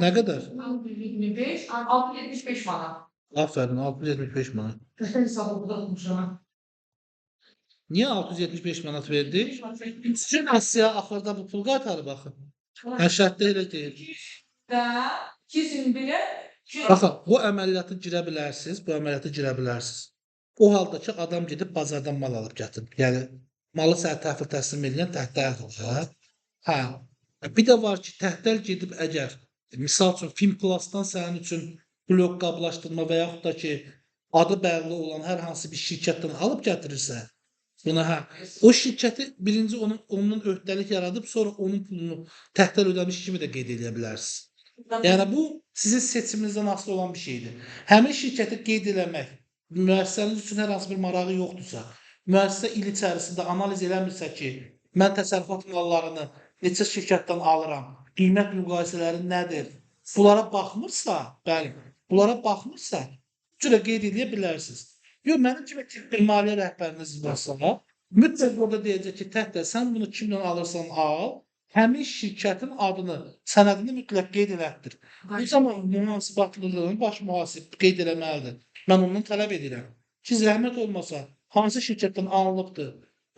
Nə qədər? 625, 675 manat. Aferin, 675 manat. Hesabı burada tutmuşam. Niye 675 manat verdik? Sizin Asiya axırda bu pul qaytarır baxın. Şərtdə elə deyil. Da 221'e. Baxın, bu əməliyyatı girə bilərsiniz. O halda ki, adam gedib bazardan mal alıb gətirib. Yəni, malı sənə təhvil təslim edən təhdərdir. Hə. Bir də var ki, təhdər gedib əgər, misal üçün, Film Plus'dan sənin üçün blok qablaşdırma və yaxud da ki, adı bəlli olan hər hansı bir şirkətdən alıb gətirirsə, buna hə, o şirkəti birinci onun öhdəlik yaradıb, sonra onun pulunu təhdər ödəmiş kimi də qeyd edə bilərsiniz. Yəni, bu sizin seçiminizdən asılı olan bir şeydir. Həmin şirkəti qeyd eləmək, müəssisəniz üçün hər hansı bir marağı yoxdursa, müəssisə il içərisində analiz eləmirsə ki, mən təsərrüfat mallarını neçə şirkətdən alıram, qiymət müqayisələri nədir? Bunlara baxmırsa, bəli, cürə qeyd edə bilərsiniz. Yox, mənim kimi bir maliyyə rəhbəriniz varsa, mütləq orada deyəcək ki, təhdər, sən bunu kimdən alırsan al, həmin şirkətin adını, sənədini mütləq qeyd elətdir. Bu zaman mühasibatlılığın baş mühasib qeyd eləməlidir. Mən ondan tələb edirəm ki, zəhmət olmasa, hansı şirkətdən alınıbdır,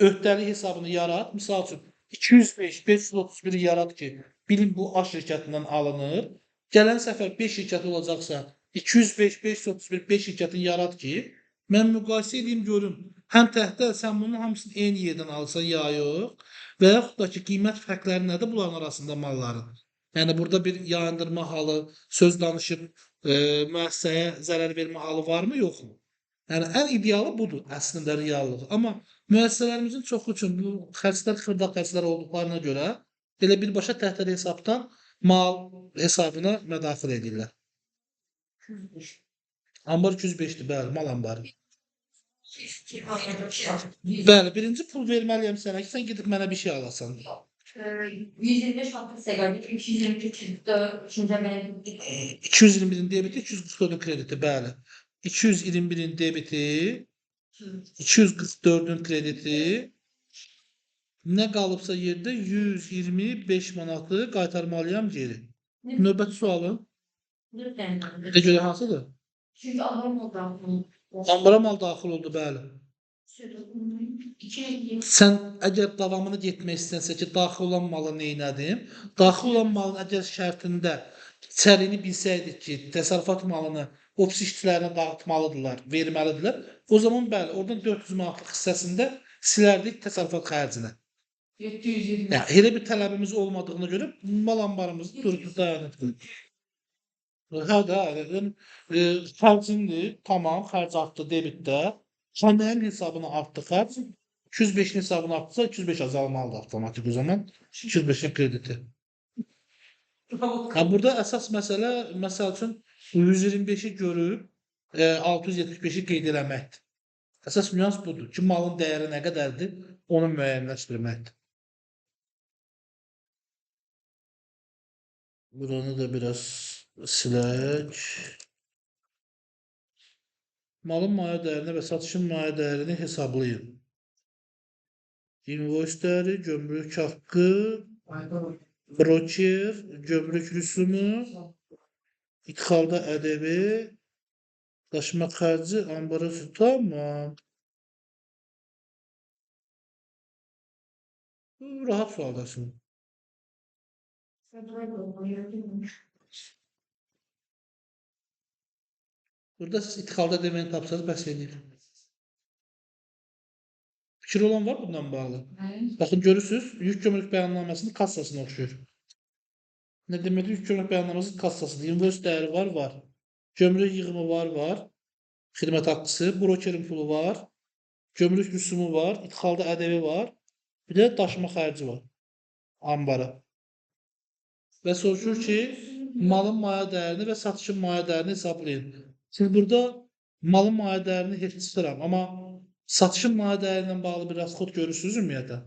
öhdəlik hesabını yarat, misal üçün, 205, 531 yarat ki, bilin bu A şirkətindən alınır. Gələn səfər 5 şirkət olacaqsa, 205, 531, 5 şirkətin yarat ki, Mən müqayisə edeyim görüm. Həm təxtə sən bunun hamısını eyni yerdən alsan ya yox və yaxud da ki, qiymət fərqləri nədir bunların arasında malların? Yəni burada bir yayındırma halı, söz danışıb müəssisəyə zərər vermə halı varmı, yoxmu? Yəni ən idealı budur əslində reallıq. Amma müəssisələrimizin çoxu üçün bu xərclər xırda xərclər olduqlarına görə elə birbaşa təxtəli hesabdan mal hesabına mədaxil edirlər. Ambar 205-dir, bəli, mal ambarı. Bəli, birinci pul verməliyəm sənə ki, sən gedib mənə bir şey alasan. 125 manat səqəli, 222 4, üçüncü əməliyyat 221-in debiti, 244-ün krediti, bəli. 221-in debiti, 244-ün krediti, nə qalıbsa yerdə 125 manatı qaytarmalıyam geri. Növbəti sualın, de görə hansıdır? Çünki ağır oldu. Ambara mal daxil oldu, bəli. Sən əgər davamını getmək istəyirsə ki, daxil olan malı neynədim? Daxil olan malın əgər şərtində içərini bilsəydik ki, təsərrüfat malını ofis işçilərinə dağıtmalıdırlar, verməlidirlər, o zaman bəli, oradan 400 manatlıq hissəsində silərdik təsərrüfat xərcini. 720. Yəni, elə bir tələbimiz olmadığına görə mal ambarımızı durdu dayanıqdır. Hə də, xərcindir, tamam, xərc artdı debitdə. Sənin hesabına artdı xərc. 205-in hesabına artsa 205 azalmalıdır avtomatik o zaman. 205-in krediti. Ha, burada əsas məsələ, məsəl üçün 125-i görüb 675-i qeyd eləməkdir. Əsas nüans budur ki, malın dəyəri nə qədərdir, onu müəyyənləşdirməkdir. Buranı da biraz silək. Malın maya dəyərini və satışın maya dəyərini hesablayın. İnvoice dəyəri, gömrük haqqı, broker, gömrük rüsumu, ixalda ədəbi, daşıma xərci, ambara tamam. Rahat sualdasın. Burada siz ixalda deməni tapsanız bəs edir. Fikir olan var bundan bağlı? Baxın görürsünüz, yük gömrük bəyannaməsinin kassasına oxşuyur. Nə deməkdir? Yük gömrük bəyannaməsinin kassasıdır. Invoice dəyəri var, var. Gömrük yığımı var, var. Xidmət haqqısı, brokerin pulu var. Gömrük rüsumu var, ixalda ədəbi var. Bir də daşıma xərci var. Ambara. Və soruşur ki, malın maya dəyərini və satışın maya dəyərini hesablayın. Siz burada malın maya dəyərini heç tuturam, amma satışın maya dəyəri ilə bağlı bir rasxod görürsünüz ümumiyyətlə?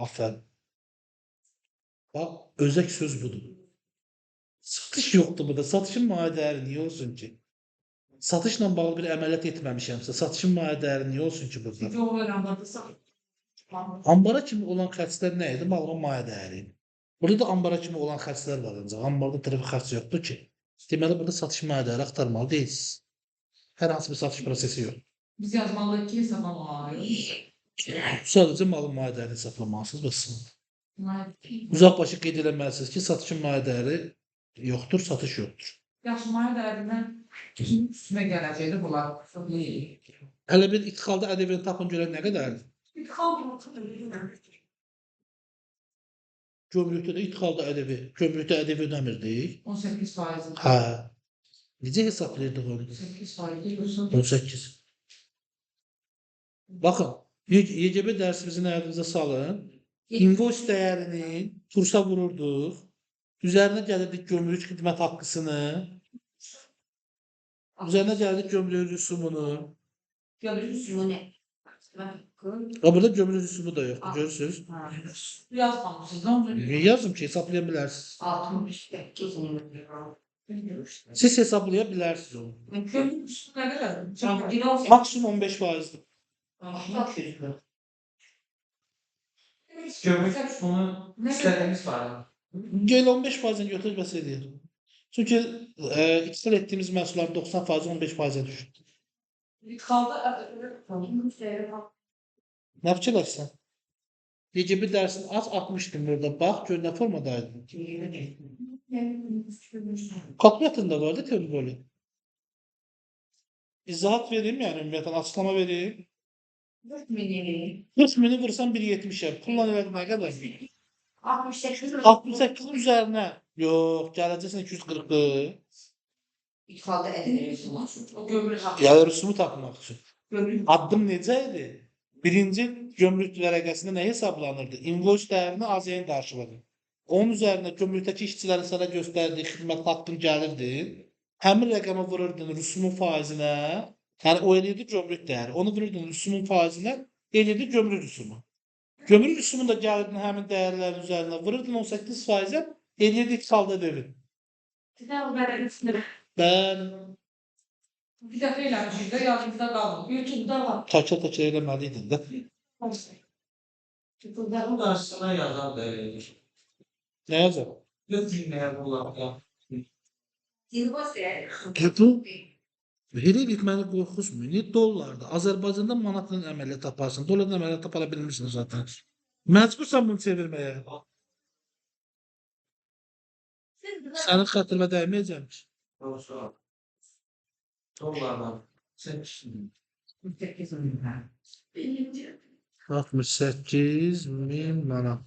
Aferin. Bax, özək söz budur. Satış yoxdur burada. Satışın maya dəyəri niyə olsun ki? Satışla bağlı bir əməliyyat etməmişəmsə, satışın maya dəyəri niyə olsun ki burada? Ambara kimi olan xərclər nə idi? Malın maya dəyəri. Burada da ambara kimi olan xərclər var ancaq. Ambarda tərəfi xərc yoxdur ki. Deməli, burada satış maya dəyəri axtarmalı deyilsiniz. Hər hansı bir satış prosesi yox. Biz yazmalıyıq ki, hesaplamalıyıq. Sadəcə malın maya dəyərini hesablamalısınız bəs. Uzaq başı qeyd eləməlisiniz ki, satışın maya dəyəri yoxdur, satış yoxdur. Yaxşı, maya dəyərindən üstünə gələcəkdir bunlar. Hələ bir ixalda ədəbiyyat tapın görək nə qədərdir? Gömrükdə də ixalda ədəbi, gömrükdə ədəbi ödəmirdik. 18%. Hə. Necə hesablayırdıq onu? 18%. 18. Baxın, YGB dərsimizin əlinizə salın. Invoice dəyərini kursa vururduq. Üzərinə gəlirdik gömrük xidmət haqqısını. Üzərinə gəlirdik gömrük rüsumunu. Gömrük rüsumu nə? Burada gömrük rüsumu da yoxdur, görürsünüz. Yazmamışsınız, onu Niyə yazım ki, hesablaya bilərsiniz. 68 Siz hesablaya bilərsiniz onu. Gömrük üstü nə qədər? Maksimum 15%'dir. Gömrük bunu istədiyimiz var. Gel 15%'ni götür bəs edir. Çünki ixtisar etdiyimiz məhsulların 90% 15%'e düşür. İtxalda Nə fikirləşsən? YGB dərsini aç 60 gün burada bax, gör nə formadaydı. Kalkulatorunda vardı teori böyle. İzahat vereyim yani ümumiyyətlə açıqlama vereyim. 4 mini. 40 mini vursam 1.70'e. Kullan elədim nə qədər? 68 68'in üzerine. Yok, gələcəksən 240'ı. ifadə edilir. O gömrük haqqı. Gəlir rüsumu tapmaq üçün. Gömrük Addım necə idi? Birinci gömrük vərəqəsində nə hesablanırdı? Invoice dəyərini AZN qarşıladı. Onun üzerine gömrükdəki işçilərin sənə göstərdiyi xidmət haqqın gəlirdi. Həmin rəqəmə vururdun rüsumun faizinə. Yəni o eləyirdi gömrük dəyəri. Onu vururdun rüsumun faizinə, eləyirdi gömrük rüsumu. Gömrük rüsumunu da gəlirdin həmin dəyərlərin üzərinə vururdun 18%-ə, eləyirdi iqtisalda devin. Bir də o belə üstünə. Bəli, Bir dəfə eləmişik də yadımızda qaldı. YouTube-da var. takır eləməliydin də. YouTube-da Bu var. qarşısına yazar da verir. Nə yazaq? Göz dinləyə bunlar. Dilbası. Bu Hələlik məni qorxutmur. Niyə dollarda? Azərbaycanda manatla əməliyyat taparsın. Dollarla əməliyyat tapa bilmirsən zaten. Məcbursan bunu çevirməyə. Sənin xətrimə dəyməyəcəm ki. Doğrusu. Dolardan. Sen 8 milyon. 68.000 manat.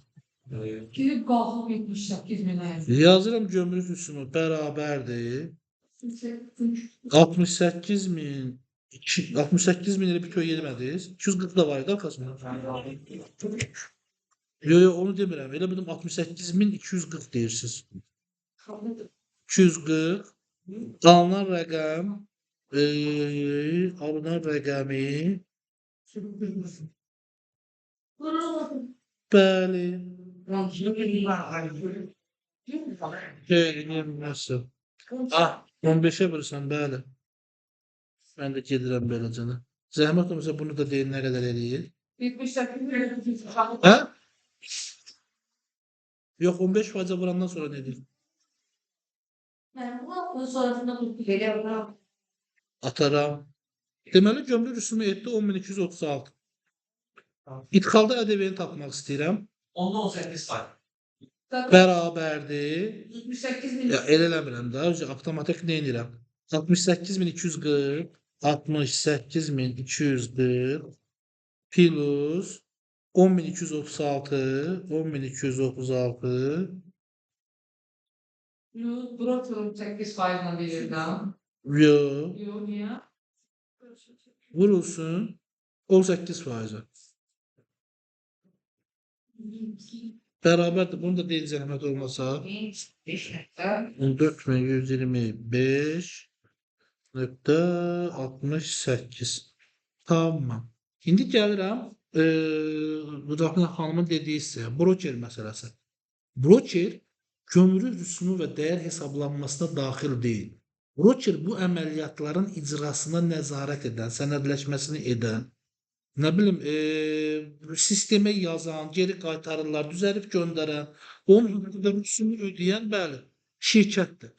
Gidib qalxıb 78 minə. Yazıram gömrük rüsumu bərabərdir. 68.000 68.000 ilə bir köy yemədiniz. 240 da var idi arxasında. Yo, onu demirəm. Elə bildim 68.240 deyirsiniz. 240 alınan rəqəm alınan rəqəmi bəli nasıl? 15'e vurursan bəli. Mən də gedirəm beləcənə. Zəhmət olmasa bunu da deyin nə qədər eləyir? 78 minə. Hə? Yox 15% vurandan sonra nə deyir? Bu sonrasında tutdu. Belə ona Ataram. Deməli gömrük rüsumu etdi 10.236. İdxalda ƏDV-ni tapmaq istəyirəm. Onda 18 var. Bərabərdir. 78 min. Ya el eləmirəm də, avtomatik nə edirəm? 68.240 68.240 plus 10.236 10.236 Bura 8%'la verirdim. yo Yox, niyə? vurulsun 18%. Bərabərdir. Bunu da deyil zəhmət olmasa. 14.125.68. Tamam. İndi gəlirəm Müdafiə xanımın dediyi hissəyə. Broker məsələsi. Broker gömrük rüsumu və dəyər hesablanmasına daxil deyil. Broker bu əməliyyatların icrasına nəzarət edən, sənədləşməsini edən, nə bilim, sistemə yazan, geri qaytarırlar, düzəlib göndərən, onun haqqında rüsumu ödəyən, bəli, şirkətdir.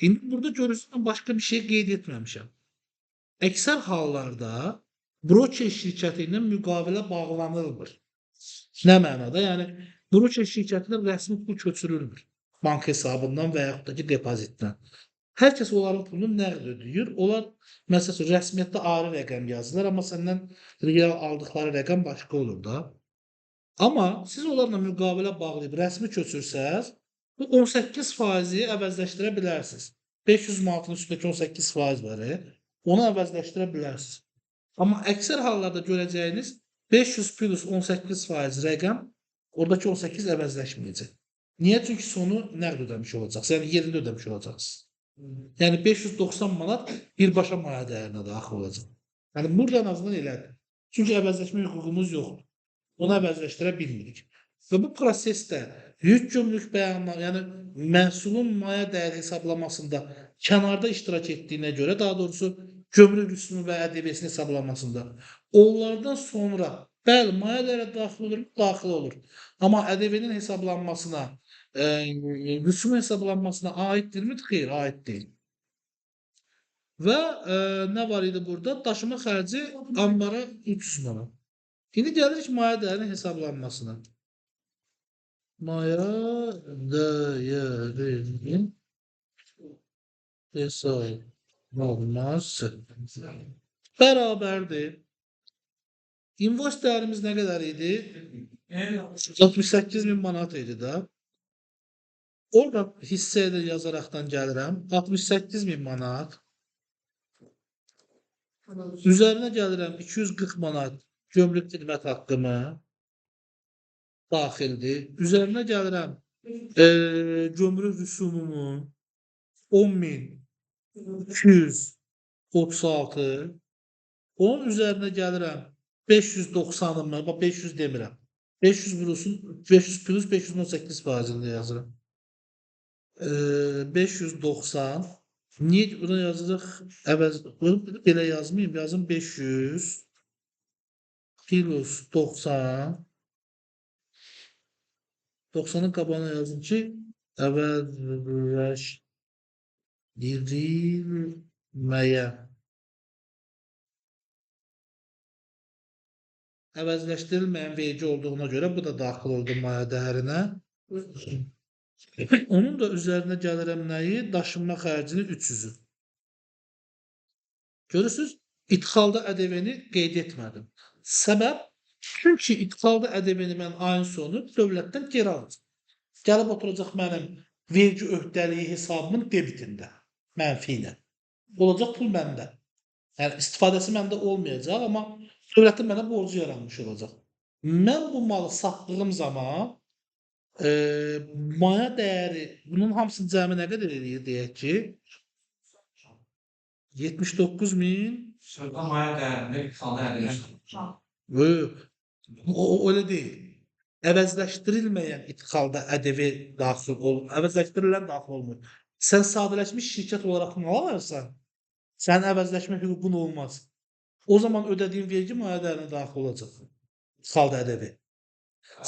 İndi burada görürsən, başqa bir şey qeyd etməmişəm. Əksər hallarda broker şirkəti ilə müqavilə bağlanılmır. Nə mənada? Yəni, broker şirkətinə rəsmi pul köçürülmür. Bank hesabından və yaxud da ki, depozitdən. Hər kəs onların pulunu nəqd ödəyir. Onlar, məsələn, rəsmiyyətdə ayrı rəqəm yazırlar, amma səndən real aldıqları rəqəm başqa olur da. Amma siz onlarla müqavilə bağlayıb rəsmi köçürsəz, bu 18%-i əvəzləşdirə bilərsiniz. 500 manatın üstündəki 18% var, onu əvəzləşdirə bilərsiniz. Amma əksər hallarda görəcəyiniz 500 plus 18% rəqəm, oradakı 18 əvəzləşməyəcək. Niyə? Çünki sonu nəqd ödəmiş olacaqsınız, yəni yerində ödəmiş olacaqsınız. Yəni 590 manat birbaşa maya dəyərinə daxil olacaq. Yəni burada ən azından elədir. Çünki əvəzləşmə hüququmuz yoxdur. Onu əvəzləşdirə bilmirik. Və bu prosesdə yük gömrük bəyannaməsi, yəni məhsulun maya dəyəri hesablamasında kənarda iştirak etdiyinə görə, daha doğrusu gömrük rüsumu və ƏDV-sinin hesablanmasında onlardan sonra bəli, maya dəyəri daxil olur, daxil olur. Amma ƏDV-nin hesablanmasına, rüsum hesablanmasına aiddirmi? Xeyr, aid deyil. Və nə var idi burada? Daşıma xərci ambara 300 manat. İndi gəlirik maya dəyərinin hesablanmasına. Maya dəyərinin hesablanması. bərabərdir. İnvoice dəyərimiz nə qədər idi? 68.000 manat idi də. Orada hissə ilə yazaraqdan gəlirəm. 68.000 manat. Üzərinə gəlirəm 240 manat gömrük xidmət haqqımı daxildir. Üzərinə gəlirəm gömrük rüsumumu 10.236. Onun üzərinə gəlirəm 590'ımı, bax 500 demirəm. 500 vurulsun 500 plus 518% yazıram. 590. Niyə buna yazırıq? Əvəz belə yazmayayım. Yazım 500 plus 90. 90'ın qabağına yazın ki, əvəzləşdirilməyə. Əvəzləşdirilməyən vergi olduğuna görə bu da daxil oldu maya dəyərinə. Onun da üzərinə gəlirəm nəyi? Daşınma xərcini 300'ü. Görürsünüz, idxalda ƏDV-ni qeyd etmədim. Səbəb, çünki idxalda ƏDV-ni mən ayın sonu dövlətdən geri alacağım. Gəlib oturacaq mənim vergi öhdəliyi hesabımın debitində, mənfi ilə. Olacaq pul məndə. Yəni istifadəsi məndə olmayacaq, amma dövlətin mənə borcu yaranmış olacaq. Mən bu malı satdığım zaman maya dəyəri, bunun hamısının cəmi nə qədər eləyir deyək ki? 79.000. Sözdə maya dəyərində iqtisadi əlləşdir. O öyle deyil. Əvəzləşdirilməyən idxalda ƏDV daxil olur. Əvəzləşdirilən daxil olmur. Sən sadələşmiş şirkət olaraq mal alırsan, sənin əvəzləşmə hüququn olmaz. O zaman ödədiyin vergi maya dəyərinə daxil olacaq. İdxalda ƏDV.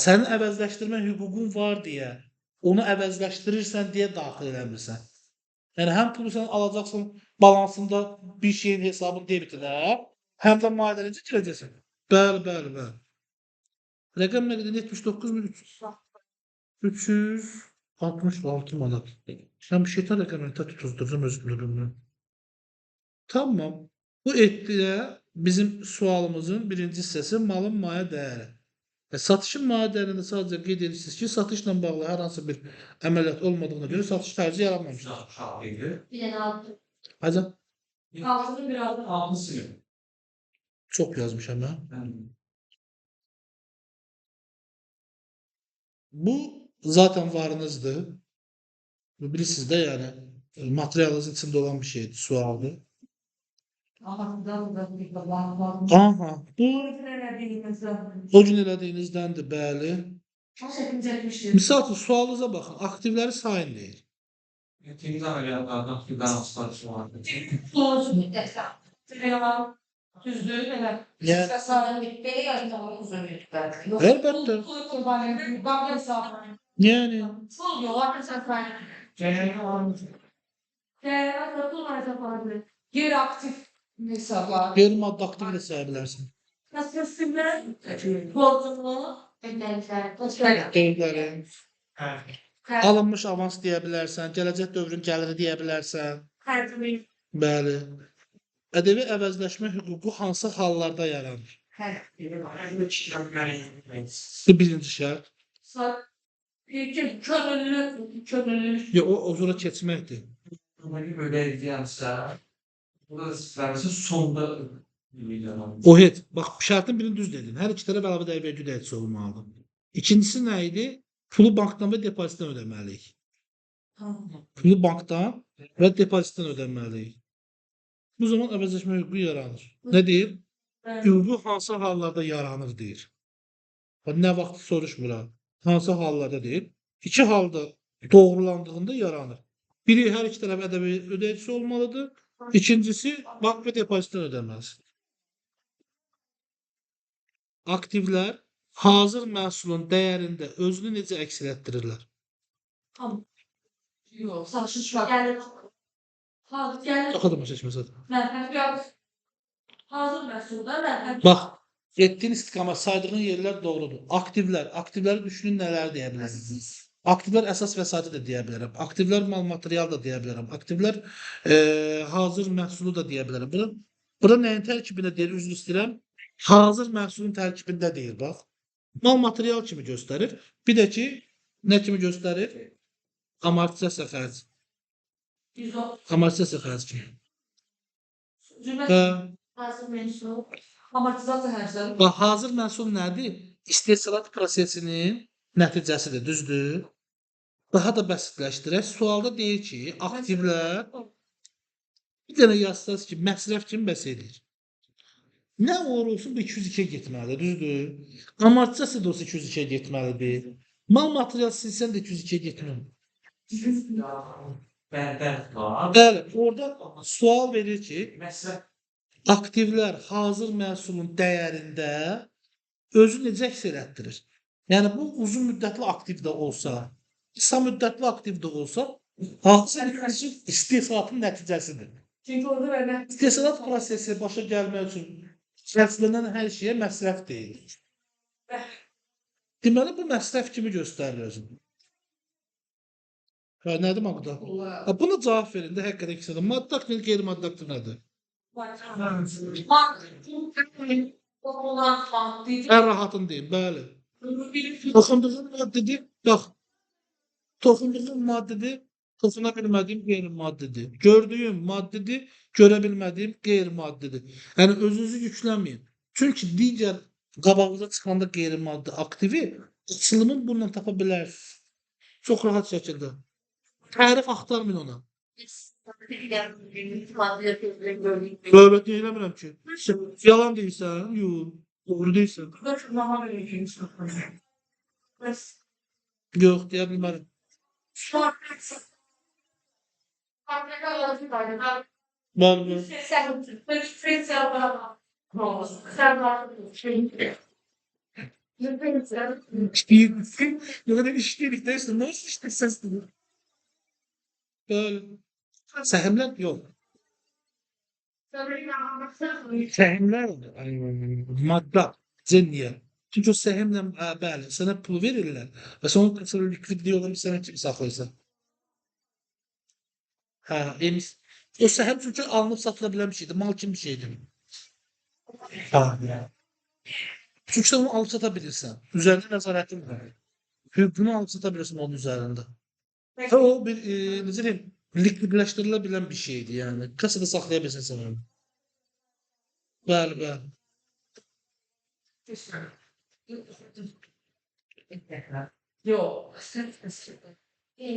Sənin əvəzləşdirmə hüququn var deyə, onu əvəzləşdirirsən deyə daxil eləmirsən. Yəni həm pulu sən alacaqsan balansında bir şeyin hesabın debitinə, həm də maya dəyərinə girəcəksən. Bəli, bəli, bəli. Rəqəm nə qədər? 79.366 manat. Sən bir şeytan rəqəmini tutuzdurdum özümün. Tamam. Bu etdiyə bizim sualımızın birinci hissəsi malın maya dəyəri. Satışın maya dəyərində sadəcə qeyd edirsiniz ki, satışla bağlı hər hansı bir əməliyyat olmadığına görə satış xərci yaranmamışdır. Şahidi. Bir dənə altı. Hacı, Altını bir aldım. Altısı. çox yazmışam mən. Bu zaten varınızdır. Bilirsiniz də yəni materialınızın içində olan bir şeydir, sualdır. Aha, da bir babam. Aha, bu Elədiyinizdə. o gün elədiyinizdəndir, bəli. O şəkil çəkmişdir. Misal üçün sualınıza baxın, aktivləri sayın deyir. Temiz əməliyyatlardan fiqan asfarışı vardır. Doğru. Yalan. Düzdür, elə. Yəni, Qəsanın belə yazdım uzun müddət. əlbəttə. Pul qurban edin. Bank hesabı. Yəni, Pul yox, arkadaşlar sayın. Değerli pul hesabı. Yer aktif hesaplar. qeyri-maddi aktiv də saya bilərsən. Nasılsınlar? Borcunu. Qeydlərin, alınmış avans deyə bilərsən, gələcək dövrün gəliri deyə bilərsən. Xərcimi. Bəli. ƏDV əvəzləşmə hüququ hansı hallarda yaranır? Bu birinci şərt. Peki könüllü. O zora keçməkdir. Böyle edilirsə, bu da verməsi sonda ödəyəcəm. O heç, bax şərtin birini düz dedin. Hər iki tərəf əlavə dəyər vergi ödəyicisi olmalıdır. İkincisi nə idi? Pulu bankdan və depozitdən ödəməliyik. Pulu bankdan və depozitdən ödəməliyik. Bu zaman əvəzləşmə hüququ yaranır. Nə deyir? Hüququ hansı hallarda yaranır deyir. Nə vaxt soruşmuram. Hansı hallarda deyir? İki halda doğrulandığında yaranır. Biri hər iki tərəf ƏDV ödəyicisi olmalıdır. İkincisi bank və depozitdən ödəməlidir. Aktivlər hazır məhsulun dəyərində özünü necə əks etdirirlər? Tamam. Yok, satış var. Gəlir. Gəlir. Oxudum seçməsə. Məhəl yox. Hazır məhsulda məhəl. Bax, getdiyin istiqamət saydığın yerlər doğrudur. Aktivləri düşünün nələr deyə bilərsiniz. Aktivlər əsas vəsaiti də deyə bilərəm. Aktivlər mal material da deyə bilərəm. Aktivlər hazır məhsulu da deyə bilərəm. Bunu Bura nəyin tərkibində deyil, üzr istəyirəm. Hazır məhsulun tərkibində deyil, bax. Mal material kimi göstərir. Bir də ki, nə kimi göstərir? Amortizasiya xərci. 110. Amortizasiya xərci kimi. Cümlə Hə. hazır mensu. Amortizasiya xərcləri. Bax, hazır məhsul nədir? İstehsalat prosesinin nəticəsidir, düzdür? Daha da bəsitləşdirək. Sualda deyir ki, aktivlər bir dənə yazsaz ki, məsrəf kimi bəs edir. Nə olur olsun bu 202-yə getməlidir, düzdür? Amortizasiya da olsa 202-yə getməlidir. Mal material silsən də 202-yə getməlidir. Bərbər var. Bəli, orada sual verir ki, Məsəl aktivlər hazır məhsulun dəyərində özü necə əks elətdirir? Yəni bu uzun müddətli aktiv də olsa, qısa müddətli aktiv də olsa, hazır məhsul istehsalatın nəticəsidir. Çünki orada vermək. İstehsalat prosesi başa gəlmək üçün xərclənən hər şeyə məsrəf deyilir. Deməli bu məsrəf kimi göstərir özünü. Hə, nədir maddə? Ha, buna cavab verin də həqiqətən ikisidir. Maddə aktiv, qeyri-maddə aktiv nədir? Ən rahatını deyim, bəli. Toxunduğun maddədir, bax. Toxunduğun maddədir, toxuna bilmədiyim qeyri-maddidir. Gördüyüm maddədir, görə bilmədiyim qeyri-maddidir. Yəni özünüzü yüklənməyin. Çünki digər qabağınıza çıxanda qeyri-maddi aktivi açılımın bununla tapa bilərsiniz. Çox rahat şəkildə. Tərif axtarmayın ona. Böyle deyiləmirəm ki. Yalan deyirsən, yox. Doğru deyirsən. Yox, deyə bilmərəm. Bəli, bəli. Ne kadar işledik dersin, nasıl işte ses dedi. Böyle. Səhmlər yox. Səhmlər maddə, cəniyə. Çünki o səhmlə, bəli, sənə pul verirlər və sən onu sonra likvidli olan bir sənə kimi saxlayırsan. Hə, emis. O səhm çünki alınıb satıla bilən bir şeydir, mal kimi bir şeydir. Hə. Çünki sən onu alıb sata bilirsən. Üzərində nəzarətin var. Hüququnu alıb sata bilirsən onun üzərində. Və o bir, necə deyim, likvidləşdirilə bilən bir şeydir, yəni. Kasada saxlaya bilirsən sən onu. Bəli, bəli. Yox.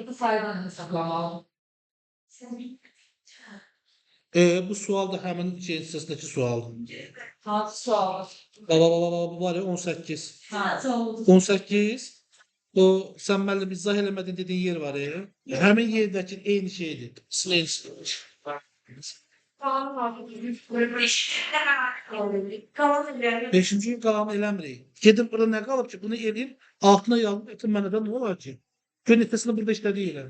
Bu faydanı hesablamalı. Bu sual da həmin şeyin hissəsindəki sualdır. Hansı sual? Bu var ya 18. Ha, sual. 18. O sən müəllim izah eləmədin dediyin yer var ya. Həmin yerdəki eyni şeydir. Silence. Beşinci gün qalanı eləmirik. Gedin burada nə qalıb ki, bunu eləyim, altına yazıb ötün mənə də nə olar ki? Gün ertəsində burada işlədik elə.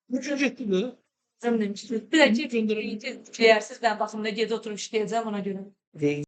Bugün getdi də. Bir də ki, deyərsiz, mən baxımda gecə oturub işləyəcəm ona görə.